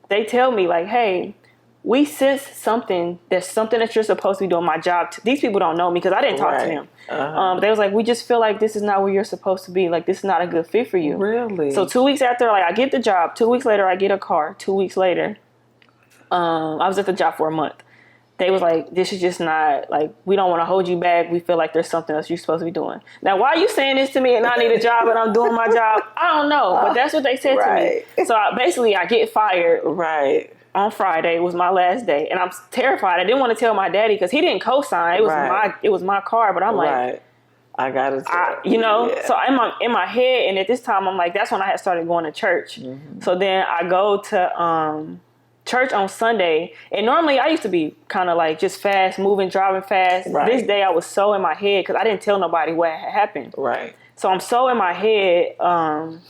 They tell me, like, hey, we sense something that you're supposed to be doing. My job. These people don't know me because I didn't talk to them. They was like, we just feel like this is not where you're supposed to be. Like, this is not a good fit for you. Really? So 2 weeks after, like, I get the job. 2 weeks later, I get a car. 2 weeks later, I was at the job for a month. they was like, this is just not, like, we don't want to hold you back. We feel like there's something else you're supposed to be doing. Now, why are you saying this to me and I need a job and I'm doing my job? I don't know, but that's what they said to me. So I get fired. Right. On Friday was my last day, and I'm terrified. I didn't want to tell my daddy because he didn't co-sign. It was my car, but I'm like, I gotta, So in my head, and at this time, I'm like, that's when I had started going to church. Mm-hmm. So then I go to church on Sunday, and normally I used to be kind of like just fast moving, driving fast. Right. This day I was so in my head because I didn't tell nobody what had happened. Right. So I'm so in my head, and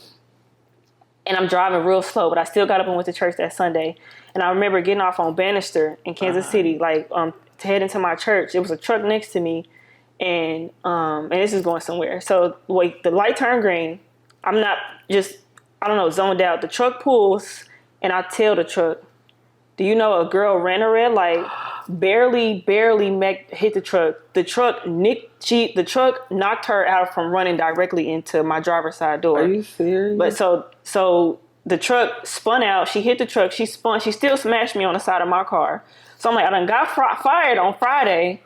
I'm driving real slow, but I still got up and went to church that Sunday. And I remember getting off on Bannister in Kansas City, like to head into my church. It was a truck next to me, and this is going somewhere. So the light turned green. I'm not just, zoned out. The truck pulls, and I tell the truck, do you know a girl ran a red light, barely hit the truck. The truck knocked her out from running directly into my driver's side door. Are you serious? But so the truck spun out. She hit the truck. She spun. She still smashed me on the side of my car. So I'm like, I done got fired on Friday.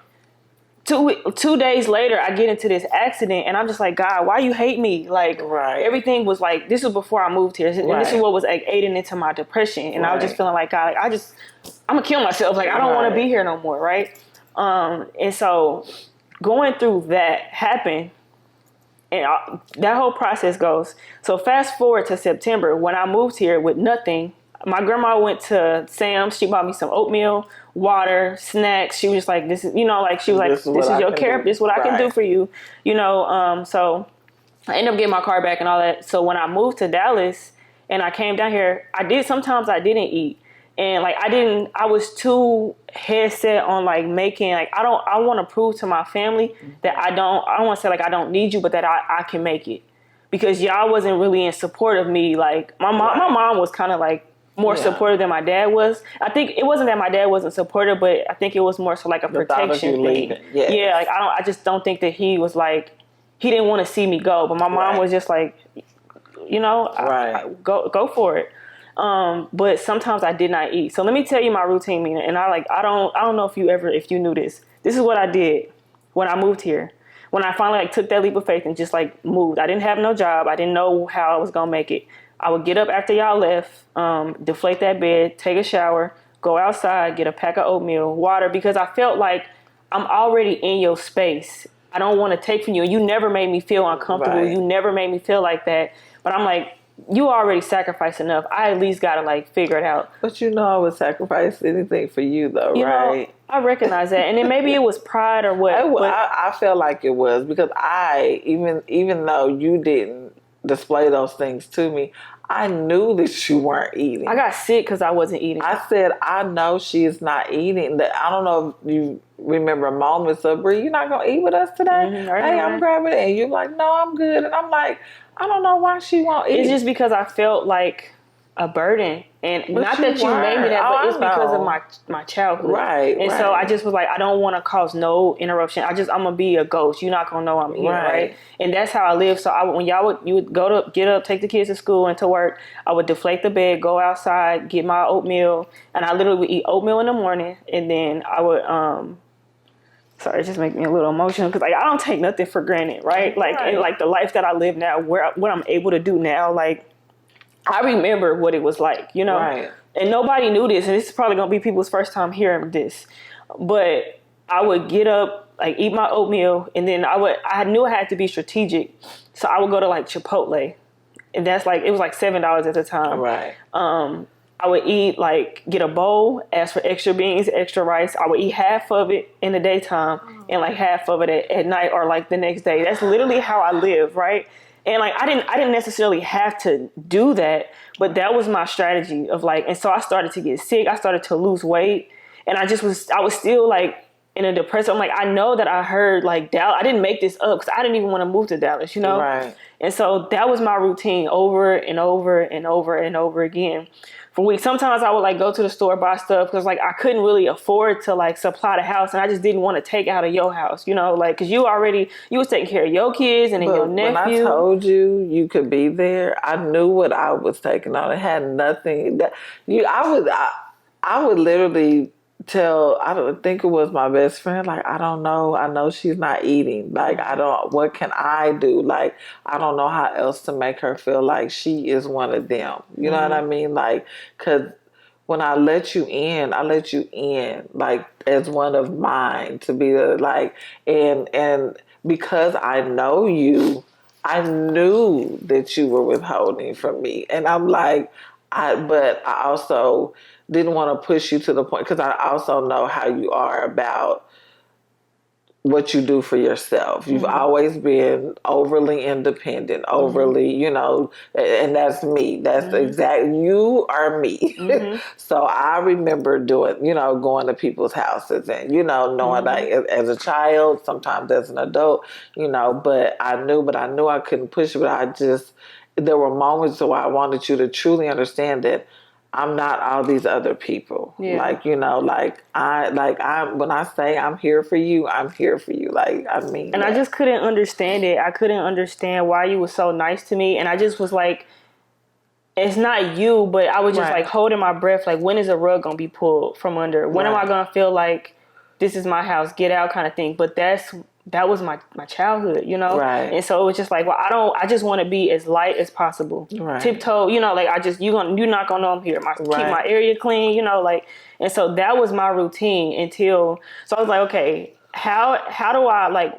2 days later, I get into this accident, and I'm just like, God, why you hate me? Like, everything was like, this was before I moved here. And this is what was like aiding into my depression. And I was just feeling like, God, I'm going to kill myself. Like, I don't want to be here no more, right? And so going through that happened, and that whole process goes. So fast forward to September, when I moved here with nothing. My grandma went to Sam's. She bought me some oatmeal, water, snacks. She was just like, this is, she was like, this is your care. This is what I can do for you. So I ended up getting my car back and all that. So when I moved to Dallas and I came down here, sometimes I didn't eat. And like, I was too head set on like making, like, I want to prove to my family that I don't want to say like, I don't need you, but that I can make it, because y'all wasn't really in support of me. Like my mom was kind of like more supportive than my dad was. I think it wasn't that my dad wasn't supportive, but I think it was more so like a protection thing. Yeah. Like I just don't think that he was like, he didn't want to see me go, but my mom was just like, go for it. But sometimes I did not eat. So let me tell you my routine, Mina. And I don't know if you knew this. This is what I did when I moved here. When I finally took that leap of faith and just moved. I didn't have no job. I didn't know how I was gonna make it. I would get up after y'all left, deflate that bed, take a shower, go outside, get a pack of oatmeal, water, because I felt like I'm already in your space. I don't want to take from you. And you never made me feel uncomfortable. Right. You never made me feel like that. But I'm like, you already sacrificed enough. I at least got to figure it out. But I would sacrifice anything for you though, right? I recognize that. And then maybe it was pride or what. I felt like it was, because even though you didn't display those things to me, I knew that you weren't eating. I got sick because I wasn't eating. I said, I know she is not eating. I don't know if you remember moments of, Bree, you're not going to eat with us today? Mm-hmm, hey, I'm grabbing it. And you're like, no, I'm good. And I'm like, I don't know why she won't eat. It's just because I felt like a burden. And but not that you made me that, but it's because of my childhood. Right. And so I just was like, I don't want to cause no interruption. I'm going to be a ghost. You're not going to know I'm here, right? And that's how I live. So when you would get up, take the kids to school and to work, I would deflate the bed, go outside, get my oatmeal. And I literally would eat oatmeal in the morning. And then I would, sorry, it just makes me a little emotional because I don't take nothing for granted, right? And the life that I live now, what I'm able to do now, I remember what it was like, Right. And nobody knew this, and this is probably gonna be people's first time hearing this. But I would get up, eat my oatmeal, and then I knew I had to be strategic, so I would go to Chipotle, and that's it was $7 at the time. Right. I would eat get a bowl, ask for extra beans, extra rice. I would eat half of it in the daytime and half of it at night or the next day. That's literally how I live, right? And I didn't necessarily have to do that, but that was my strategy of and so I started to get sick. I started to lose weight, and I was still in a depression. I'm I know that I heard Dallas. I didn't make this up because I didn't even want to move to Dallas, Right. And so that was my routine over and over and over and over again for weeks. Sometimes I would go to the store, buy stuff because I couldn't really afford to supply the house, and I just didn't want to take out of your house, because you was taking care of your kids and then your nephew. When I told you could be there, I knew what I was taking on. It had nothing. I would literally tell, I don't think it was my best friend, like, I don't know, I know she's not eating, like, what can I do, like, I don't know how else to make her feel like she is one of them, you know what I mean, like, because when I let you in, like, as one of mine, to be like, and because I know you, I knew that you were withholding from me, and I'm like, but I also didn't want to push you to the point, because I also know how you are about what you do for yourself. You've always been overly independent, overly, and that's me. That's exactly, you are me. So I remember doing, going to people's houses and, knowing like as a child, sometimes as an adult, but I knew I couldn't push it, but there were moments where I wanted you to truly understand that I'm not all these other people. Yeah. Like, when I say I'm here for you, I'm here for you. Like, I mean. And I just couldn't understand it. I couldn't understand why you were so nice to me. And I just was like, it's not you, but I was just like holding my breath. Like, when is a rug going to be pulled from under? When am I going to feel like this is my house, get out kind of thing? But that was my childhood, Right. And so it was just like, well, I just want to be as light as possible. Right. Tiptoe, like you're not gonna know I'm here. Keep my area clean, and so that was my routine so I was like, okay, how do I, like,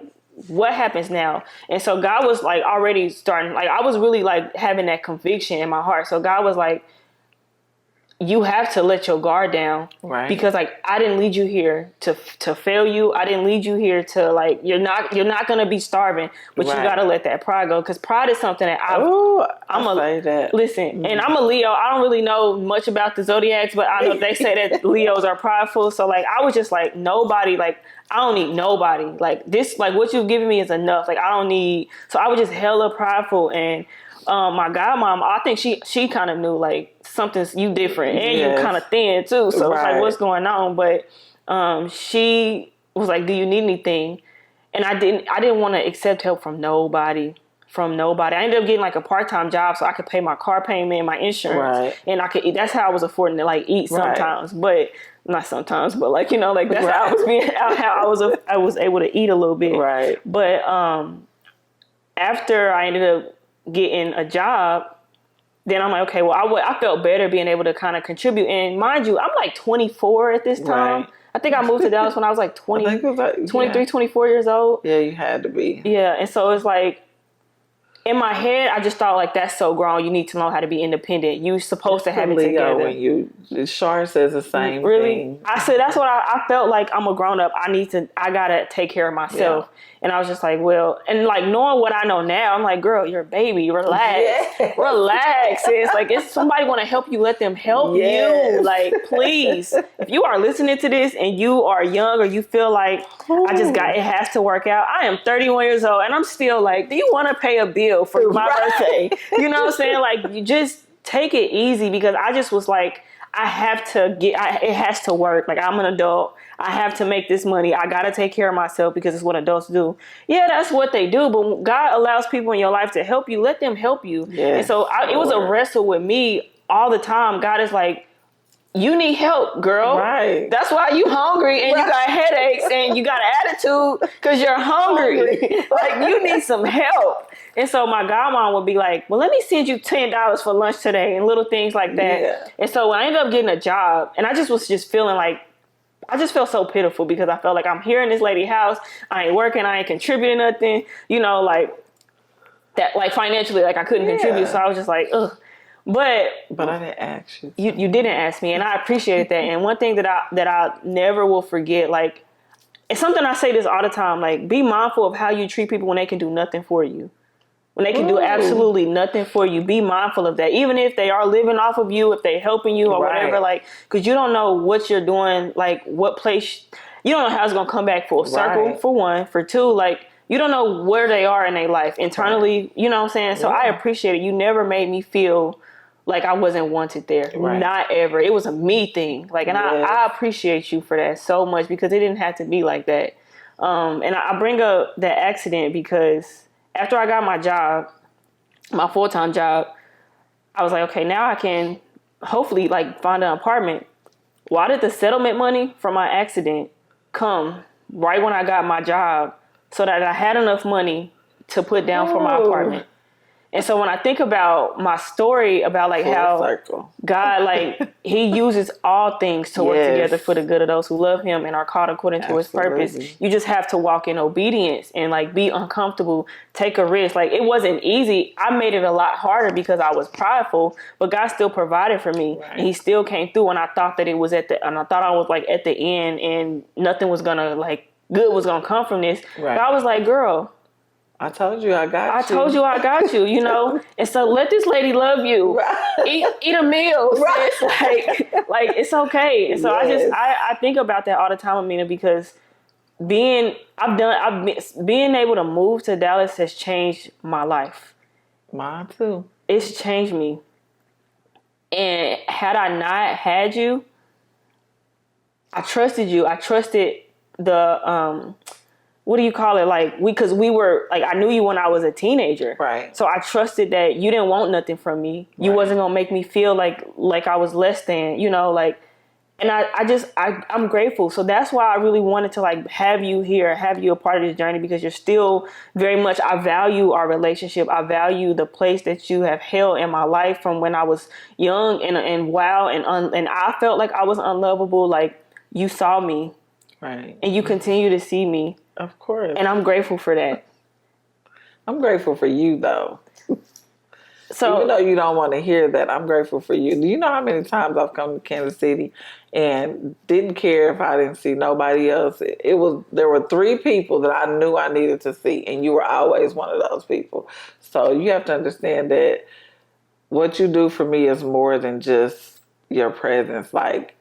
what happens now? And so God was like already starting, like, I was really like having that conviction in my heart. So God was like, you have to let your guard down, right? Because like, I didn't lead you here to fail you. I didn't lead you here to, like, you're not gonna be starving, but you gotta let that pride go, because pride is something that listen. And I'm a Leo. I don't really know much about the zodiacs, but I know they say that Leos are prideful. So like, I was just like, nobody, like, I don't need nobody. Like this, like what you've given me is enough. Like I don't need. So I was just hella prideful. And my godmom, I think she kind of knew, like, something's you different, and you kind of thin too. So it's like, what's going on? But she was like, do you need anything? And I didn't want to accept help from nobody. I ended up getting like a part-time job so I could pay my car payment and my insurance, and I could. That's how I was affording to like eat sometimes, but not sometimes, but like like that's how I was I was able to eat a little bit, right? But after I ended up getting a job, then I'm like, okay, well, I felt better being able to kind of contribute. And mind you, I'm like 24 at this time. Right. I think I moved to Dallas when I was like 23, 24 years old. Yeah, you had to be. Yeah, and so it's like, in my head, I just thought, like, that's so grown. You need to know how to be independent. You're supposed to have it together. When Shar says the same thing. I said, that's what I felt like. I'm a grown up. I gotta take care of myself. Yeah. And I was just like, well, and like knowing what I know now, I'm like, girl, you're a baby. Relax. Yes. Relax. It's like, if somebody want to help you, let them help you. Like, please. If you are listening to this and you are young, or you feel like, it has to work out. I am 31 years old and I'm still like, do you want to pay a bill for my birthday? You know what I'm saying? Like, you just take it easy, because I just was like, it has to work. Like, I'm an adult. I have to make this money. I got to take care of myself, because it's what adults do. Yeah, that's what they do. But God allows people in your life to help you. Let them help you. Yes, and so it was a wrestle with me all the time. God is like, you need help, girl. Right. That's why you hungry and you got headaches and you got an attitude, because you're hungry. Like, you need some help. And so my godmom would be like, well, let me send you $10 for lunch today, and little things like that. Yeah. And so when I ended up getting a job, and I just was feeling like, I just felt so pitiful, because I felt like I'm here in this lady's house. I ain't working. I ain't contributing nothing, like that, like financially, like I couldn't contribute. So I was just like, ugh. But I didn't ask you. You didn't ask me, and I appreciated that. And one thing that I never will forget, like, it's something I say this all the time, like, be mindful of how you treat people when they can do nothing for you. When they can do absolutely nothing for you, be mindful of that. Even if they are living off of you, if they're helping you or whatever, like, because you don't know what you're doing, like what place, you don't know how it's going to come back full circle, for one. For two, like, you don't know where they are in their life internally, you know what I'm saying? So I appreciate it. You never made me feel like I wasn't wanted there. Right. Not ever. It was a me thing. Like, and I appreciate you for that so much, because it didn't have to be like that. And I bring up that accident because after I got my job, my full-time job, I was like, okay, now I can hopefully like find an apartment. why did the settlement money from my accident come right when I got my job so that I had enough money to put down for my apartment? And so when I think about my story about like Full how circle. God, like he uses all things to work together for the good of those who love him and are called according to his purpose. You just have to walk in obedience and like be uncomfortable, take a risk. Like it wasn't easy. I made it a lot harder because I was prideful, but God still provided for me. Right. And he still came through and I thought that it was and I thought I was like at the end and nothing was gonna like good was gonna come from this. Right. But I was like, girl, I told you I got you. I told you I got you, you know? And so let this lady love you. Right. Eat a meal. Right. Like it's okay. And so yes. I think about that all the time, Aminah, because being able to move to Dallas has changed my life. Mine too. It's changed me. And had I not had you, I trusted you. I trusted the what do you call it? Like because we were like, I knew you when I was a teenager. Right. So I trusted that you didn't want nothing from me. You wasn't going to make me feel like I was less than, you know, like, and I'm grateful. So that's why I really wanted to like have you here, have you a part of this journey, because you're still very much, I value our relationship. I value the place that you have held in my life from when I was young and wild and I felt like I was unlovable. Like you saw me. Right. And you continue to see me. Of course. And I'm grateful for that. I'm grateful for you, though. So, even though you don't want to hear that, I'm grateful for you. Do you know how many times I've come to Kansas City and didn't care if I didn't see nobody else? There were 3 people that I knew I needed to see, and you were always one of those people. So you have to understand that what you do for me is more than just your presence. Like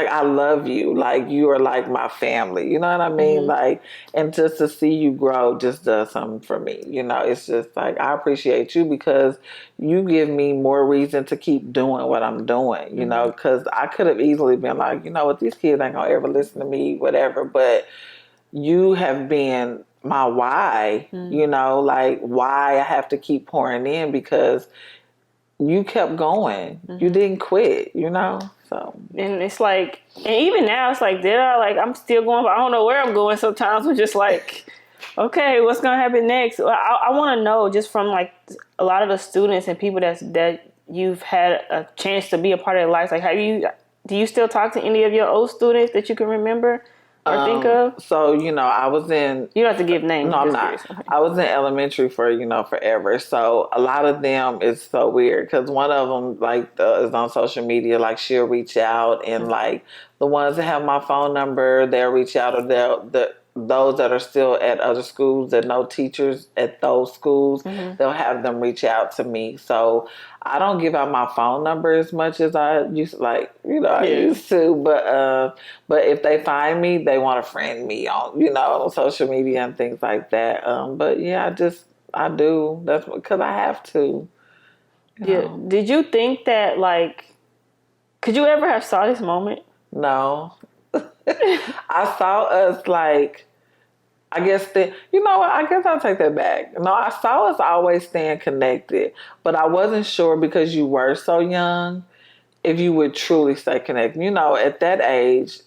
I love you. Like you are like my family. You know what I mean? Mm-hmm. Like, and just to see you grow just does something for me. You know, it's just like, I appreciate you because you give me more reason to keep doing what I'm doing, you know, because I could have easily been like, you know what, these kids ain't gonna ever listen to me, whatever. But you have been my why, you know, like why I have to keep pouring in because you kept going. You didn't quit, you know? So, and it's like, and even now it's like, I'm still going, but I don't know where I'm going. Sometimes I'm just like, okay, what's going to happen next? I want to know just from like a lot of the students and people that you've had a chance to be a part of their lives. Like, do you still talk to any of your old students that you can remember or think of? So, you know, I was in... You don't have to give names. No, I'm not. I was in elementary for, forever. So, a lot of them, it's so weird because one of them, like, is on social media. Like, she'll reach out and, like, the ones that have my phone number, they'll reach out, or those that are still at other schools that know teachers at those schools, they'll have them reach out to me. So I don't give out my phone number as much as I used to. But if they find me, they want to friend me on, social media and things like that. But yeah, I do. That's because I have to. Yeah. Did you think that, like, could you ever have saw this moment? No. I saw us like, I guess I'll take that back. No, I saw us always staying connected, but I wasn't sure because you were so young if you would truly stay connected. You know, at that age,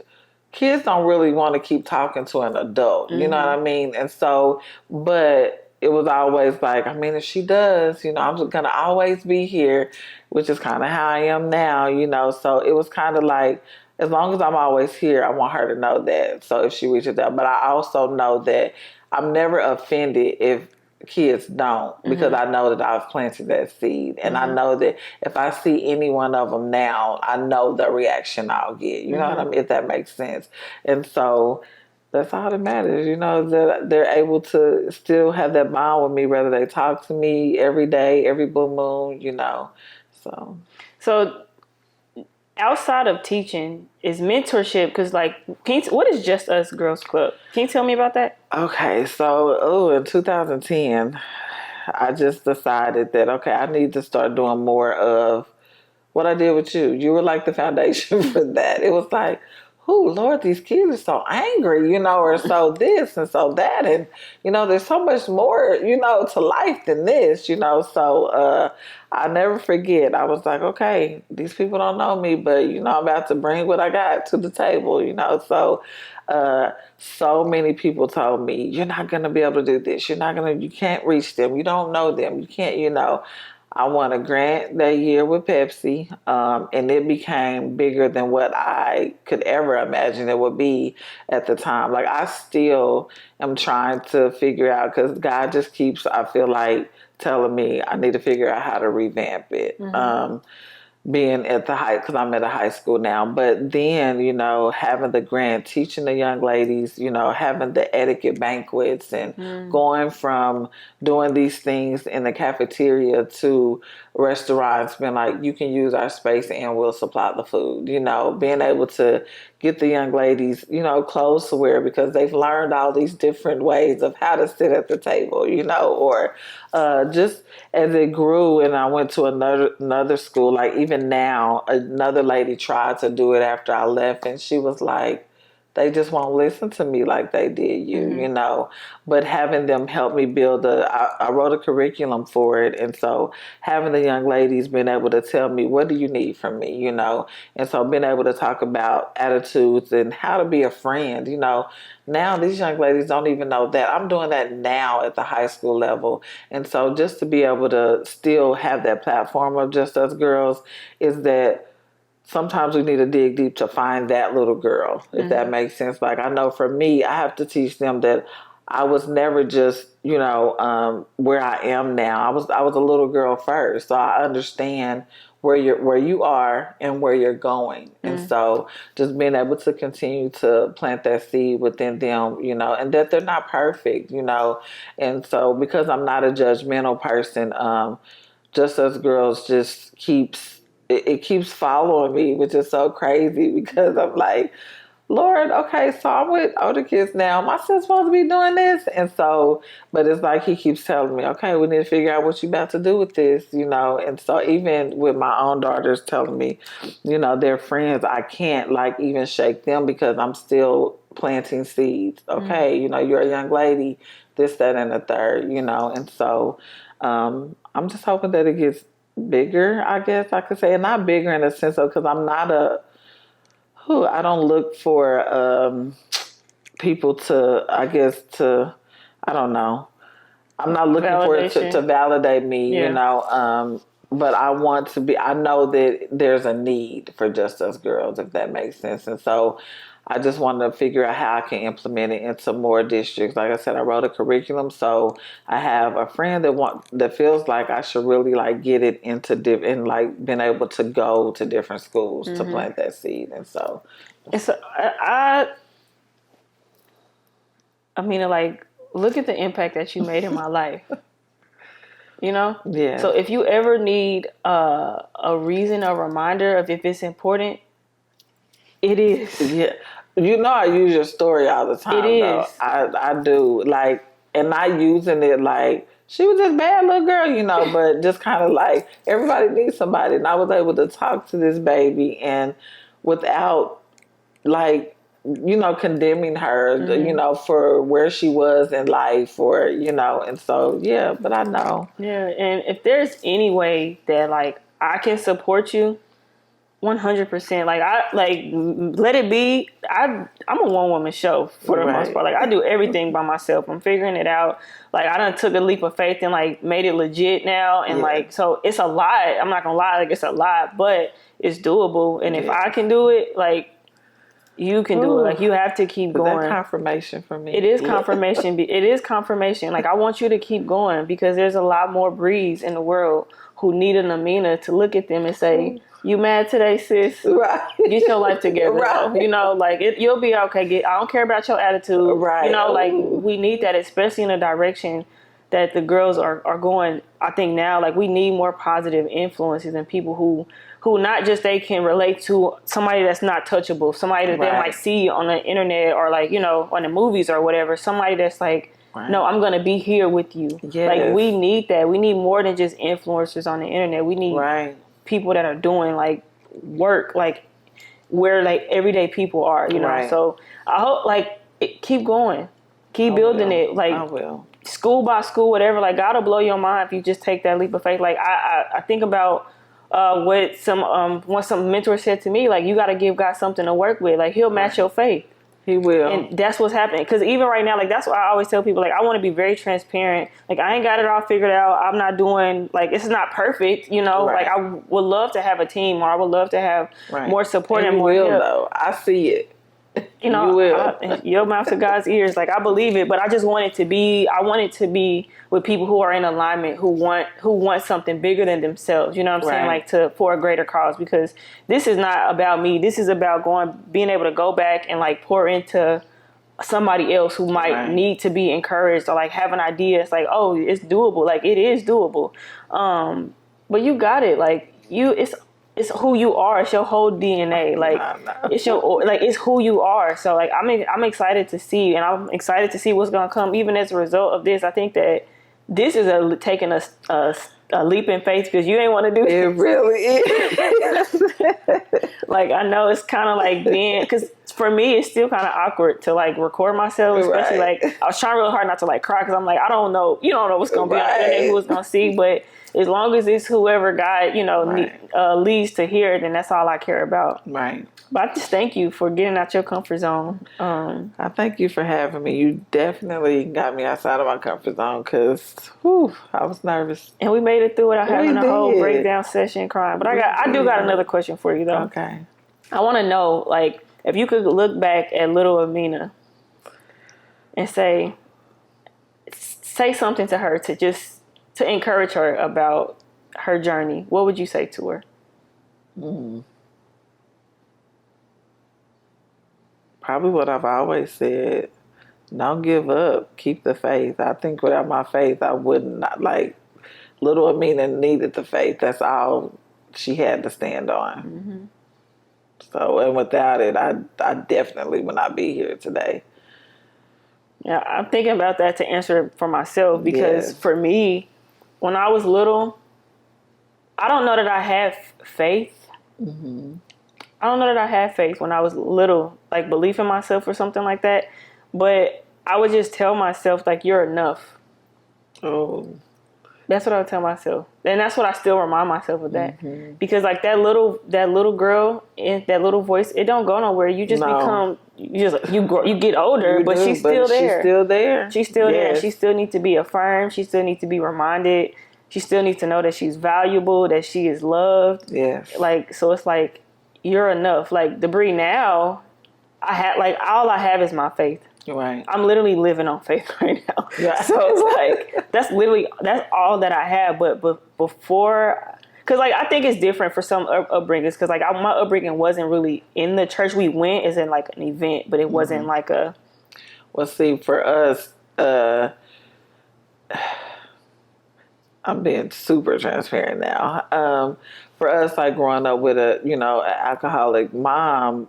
kids don't really want to keep talking to an adult. You know what I mean? And so, but it was always like, I mean, if she does, I'm just going to always be here, which is kind of how I am now, So it was kind of like, as long as I'm always here, I want her to know that. So if she reaches out, but I also know that I'm never offended if kids don't, because I know that I've planted that seed. And I know that if I see any one of them now, I know the reaction I'll get. You know what I mean? If that makes sense. And so that's all that matters, that they're able to still have that bond with me, whether they talk to me every day, every blue moon, So outside of teaching, is mentorship, because what is Just Us Girls Club? Can you tell me about that? Okay, so in 2010, I just decided that, I need to start doing more of what I did with you. You were like the foundation for that. It was like, oh Lord, these kids are so angry, or so this and so that, and there's so much more, to life than this, So I never forget. I was like, okay, these people don't know me, but I'm about to bring what I got to the table, So so many people told me, you're not gonna be able to do this. You can't reach them. You don't know them. You can't. I won a grant that year with Pepsi, and it became bigger than what I could ever imagine it would be at the time. Like, I still am trying to figure out, because God just keeps, I feel like, telling me I need to figure out how to revamp it. Being at because I'm at a high school now, but then, having the grant, teaching the young ladies, having the etiquette banquets and going from doing these things in the cafeteria to restaurants, being like, you can use our space and we'll supply the food, being able to get the young ladies, clothes to wear, because they've learned all these different ways of how to sit at the table, or just as it grew and I went to another school, like even now, another lady tried to do it after I left, and she was like, they just won't listen to me like they did you, But having them help me build I wrote a curriculum for it. And so having the young ladies being able to tell me, what do you need from me, And so being able to talk about attitudes and how to be a friend, Now these young ladies don't even know that. I'm doing that now at the high school level. And so just to be able to still have that platform of Just Us Girls is that sometimes we need to dig deep to find that little girl, if that makes sense. Like, I know for me, I have to teach them that I was never just, where I am now. I was a little girl first, so I understand where you are and where you're going. And so just being able to continue to plant that seed within them, and that they're not perfect, And so because I'm not a judgmental person, Just Us Girls just keeps following me, which is so crazy, because I'm like, Lord, okay, so I'm with older kids now. Am I still supposed to be doing this? And so, but it's like he keeps telling me, okay, we need to figure out what you about to do with this, And so even with my own daughters telling me, they're friends, I can't like even shake them because I'm still planting seeds. Okay, you're a young lady, this, that, and the third, And so I'm just hoping that it gets bigger, I guess I could say, and not bigger in a sense of, because I'm not I don't look for people to, I guess, I don't know. I'm not looking for it to validate me, but I want to be, I know that there's a need for Just Us Girls, if that makes sense. And so I just wanted to figure out how I can implement it into more districts. Like I said, I wrote a curriculum, so I have a friend that feels like I should really like get it into and like been able to go to different schools to plant that seed. And so, I mean, like, look at the impact that you made in my life. Yeah. So if you ever need a reason, a reminder of if it's important, it is. Yeah. I use your story all the time. It is. Though. I do. Like, and not using it like she was this bad little girl, but just kind of like everybody needs somebody. And I was able to talk to this baby and without like, condemning her, for where she was in life or, and so, yeah, but I know. Yeah. And if there's any way that like I can support you, 100%. Let it be. I'm a one woman show for the most part. Like, I do everything by myself. I'm figuring it out. Like, I done took a leap of faith and like made it legit now. And like, so it's a lot. I'm not gonna lie. Like, it's a lot, but it's doable. And if I can do it, like, you can do it. Like, you have to keep going. That's confirmation for me. It is confirmation. It is confirmation. Like, I want you to keep going because there's a lot more breeds in the world who need an Aminah to look at them and say, you mad today, sis? Right. Get your life together. Right. You'll be okay. I don't care about your attitude. Right. We need that, especially in the direction that the girls are going. I think now, like, we need more positive influences and people who not just they can relate to somebody that's not touchable, somebody that they might see on the internet or like, on the movies or whatever, somebody that's like, no, I'm going to be here with you. Yes. Like, we need that. We need more than just influencers on the internet. We need people that are doing like work, like where like everyday people are, you know. Right. So I hope like keep going, keep building it. Like I will. School by school, whatever. Like God will blow your mind if you just take that leap of faith. Like I think about what some mentor said to me. Like you got to give God something to work with. Like He'll match your faith. He will. And that's what's happening. Because even right now, like, that's why I always tell people, like, I want to be very transparent. Like, I ain't got it all figured out. I'm not doing, like, it's not perfect, you know? Right. Like, I would love to have a team, or I would love to have more support and more will, help. though. I see it. You know, you will. Your mouth to God's ears. Like, I believe it, but I just want it to be, with people who are in alignment, who want something bigger than themselves. You know what I'm saying? Like for a greater cause, because this is not about me. This is about being able to go back and like pour into somebody else who might need to be encouraged, or like have an idea. It's like, oh, it's doable. Like it is doable. But you got it. Like it's who you are. It's your whole DNA. Like it's who you are. So like I'm excited to see, and I'm excited to see what's gonna come. Even as a result of this, I think that this is taking a leap in faith, because you ain't want to do it. Really is. Like I know it's kind of like being, because for me it's still kind of awkward to like record myself, especially like I was trying real hard not to like cry, because I'm like, I don't know, you don't know what's gonna be on the internet, who it's gonna see, but as long as it's whoever God, you know, leads to hear it, then that's all I care about. Right. But I just thank you for getting out your comfort zone. I thank you for having me. You definitely got me outside of my comfort zone, because I was nervous. And we made it through without having a whole breakdown session crying. But I do got another question for you, though. Okay. I want to know, like, if you could look back at little Aminah and say something to her to encourage her about her journey, what would you say to her? Probably what I've always said. Don't give up. Keep the faith. I think without my faith, I would not. Like, little Aminah needed the faith. That's all she had to stand on. Mm-hmm. So, and without it, I definitely would not be here today. Yeah, I'm thinking about that to answer for myself, because for me, when I was little, I don't know that I have faith. Mm-hmm. I don't know that I had faith when I was little, like belief in myself or something like that. But I would just tell myself, like, you're enough. Oh. That's what I would tell myself. And that's what I still remind myself of that. Mm-hmm. Because like that little girl and that little voice, it don't go nowhere. You just you grow, you get older, but she's still there. She's still there. She's still there. She still needs to be affirmed. She still needs to be reminded. She still needs to know that she's valuable, that she is loved. Yes. Like, so it's like, you're enough. Like, Debris, now all I have is my faith. Right. I'm literally living on faith right now. Yeah. So it's like, that's all that I have. But before, because like I think it's different for some upbringings, because like my upbringing wasn't really in the church. We went as in like an event, but it wasn't like a. Well, see, for us, I'm being super transparent now. For us, like growing up with an alcoholic mom,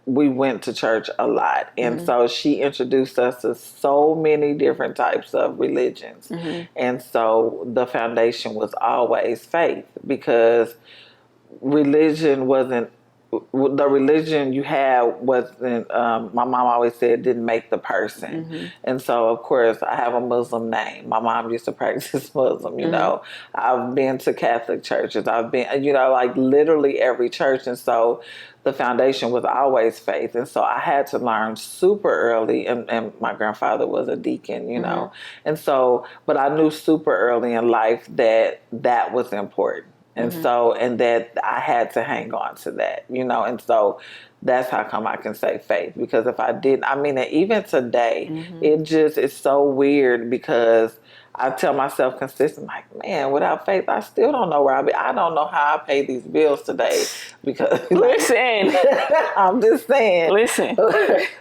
we went to church a lot. And so she introduced us to so many different types of religions. Mm-hmm. And so the foundation was always faith, because the religion you had wasn't, my mom always said, didn't make the person. Mm-hmm. And so, of course, I have a Muslim name. My mom used to practice Muslim, you know. I've been to Catholic churches. I've been, like literally every church. And so the foundation was always faith. And so I had to learn super early. And my grandfather was a deacon, you know. And so, but I knew super early in life that was important. And so, and that I had to hang on to that, and so that's how come I can say faith, because if I didn't, even today, it's so weird, because I tell myself consistently, like, man, without faith, I still don't know where I'll be. I don't know how I pay these bills today, because listen, I'm just saying, listen.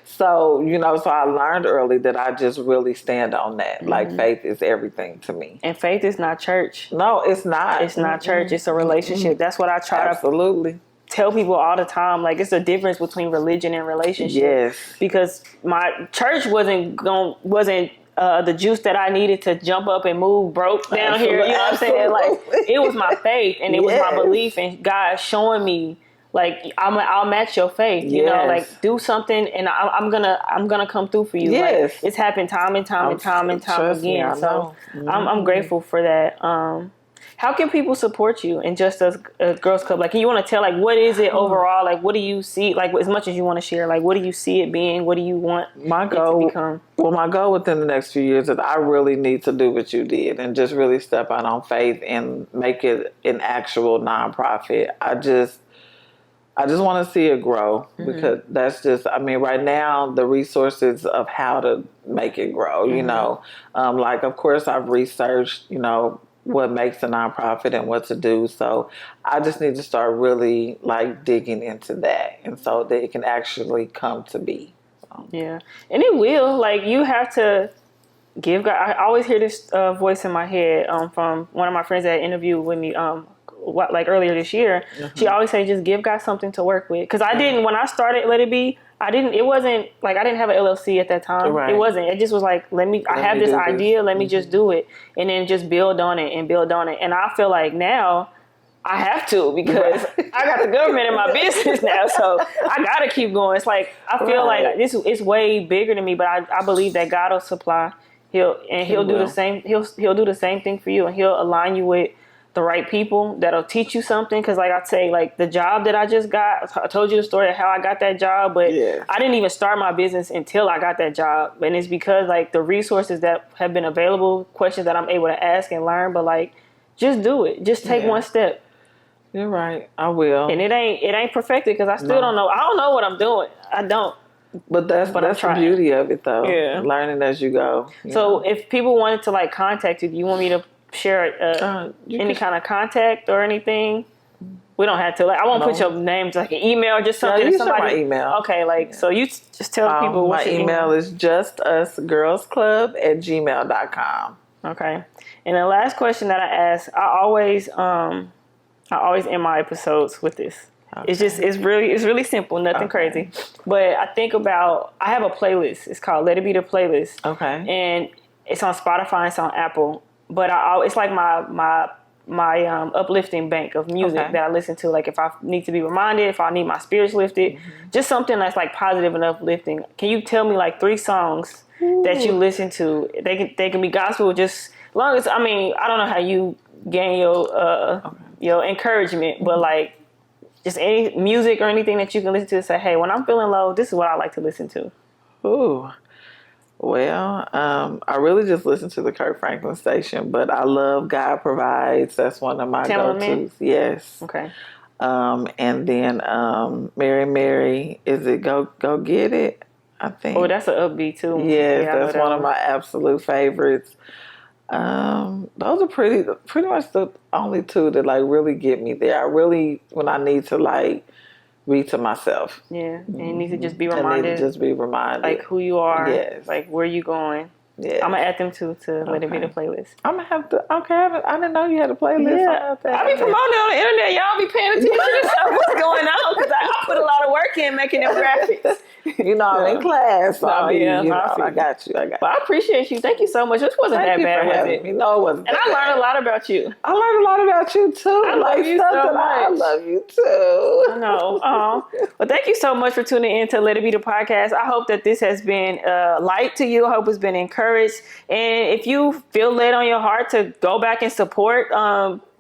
So, so I learned early that I just really stand on that. Like, faith is everything to me. And faith is not church. No, it's not. It's not church. It's a relationship. That's what I try to tell people all the time. Like, it's a difference between religion and relationship. Yes. Because my church wasn't the juice that I needed to jump up and move broke down here. You know what I'm saying? Like, it was my faith, and it was my belief in God showing me like I'll match your faith, you know, like do something and I'm gonna come through for you. Yes. Like it's happened time and time Trust me, again. I So know. I'm grateful for that. How can people support you in Just Us Girls Club? Like, can you want to tell, like, what is it overall? Like, what do you see? Like, as much as you want to share, like, what do you see it being? What do you want it to become? Well, my goal within the next few years is I really need to do what you did and just really step out on faith and make it an actual nonprofit. I just want to see it grow because that's just, I mean, right now, the resources of how to make it grow, you know, like, of course, I've researched, you know, what makes a nonprofit and what to do. So I just need to start really like digging into that. And so that it can actually come to be. So. Yeah. And it will, like, you have to give God. I always hear this voice in my head from one of my friends that interviewed with me like earlier this year. She always said, just give God something to work with. Because I didn't, when I started Let It Be, it wasn't like I didn't have an LLC at that time. Right. It wasn't. It just was like, I have this idea, let me just do it. And then just build on it and build on it. And I feel like now I have to because I got the government in my business now. So I got to keep going. It's like, I feel like this is way bigger than me, but I believe that God will supply. He'll do the same. He'll do the same thing for you, and he'll align you with the right people that'll teach you something. Because like I say, like the job that I just got, I told you the story of how I got that job, but I didn't even start my business until I got that job. And it's because like the resources that have been available, questions that I'm able to ask and learn, but like just do it. Just take one step. You're right. I will. And it ain't perfected because I still don't know. I don't know what I'm doing. I don't. But that's the beauty of it though. Yeah. Learning as you go. So if people wanted to like contact you, do you want me to share any kind of contact or anything? We don't have to. Like, I won't put your name to like an email or just something. Yeah, you somebody. My email. Okay, like so you just tell people my email is JustUsGirlsClub@gmail.com. Okay. And the last question that I ask, I always end my episodes with this. Okay. It's really simple, nothing crazy. But I have a playlist. It's called Let It Be the Playlist. Okay. And it's on Spotify, it's on Apple. But it's like my uplifting bank of music that I listen to. Like if I need to be reminded, if I need my spirits lifted, just something that's like positive and uplifting. Can you tell me like 3 songs that you listen to? They can be gospel, just as long as, I mean, I don't know how you gain your encouragement, but like just any music or anything that you can listen to, say, hey, when I'm feeling low, this is what I like to listen to. Ooh. Well, I really just listen to the Kirk Franklin station, but I love God Provides. That's one of my go-tos. Yes. Okay. And then Mary Mary, is it Go Get It? I think. Oh, that's an upbeat too. Yes, that's one of my absolute favorites. Those are pretty much the only 2 that like really get me there. I really, when I need to like read to myself. Yeah, and you need to just be reminded. Like who you are. Yes. Like where you going. Yeah. I'm gonna add them to Let It Be the playlist. I'm gonna have to. Okay, I didn't know you had a playlist. Yeah. I be promoting it on the internet. Y'all be paying attention to stuff what's going on because I put a lot of work in making them graphics. You know, I'm in class. So I got you. But I appreciate you. Thank you so much. This wasn't that bad, was it? No, it wasn't. And I learned a lot about you. I learned a lot about you too. I love you so much. I love you too. I know. Well, thank you so much for tuning in to Let It Be the podcast. I hope that this has been light to you. I hope it's been encouraged. And if you feel led on your heart to go back and support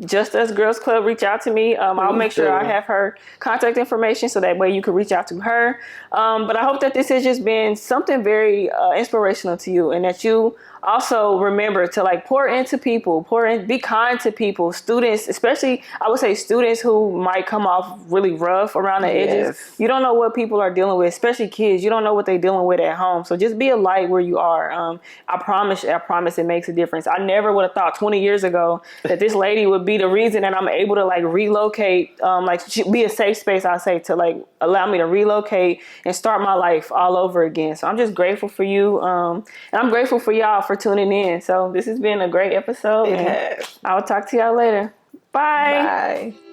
Just Us Girls Club, reach out to me. I'll make sure I have her contact information so that way you can reach out to her. But I hope that this has just been something very inspirational to you, and that you also remember to like pour into people, be kind to people, students, especially I would say students who might come off really rough around the edges. You don't know what people are dealing with, especially kids. You don't know what they're dealing with at home. So just be a light where you are. I promise it makes a difference. I never would have thought 20 years ago that this lady would be the reason that I'm able to like relocate, be a safe space, I say, to like allow me to relocate and start my life all over again. So I'm just grateful for you. And I'm grateful for y'all for tuning in. So this has been a great episode. It has. I'll talk to y'all later. Bye. Bye.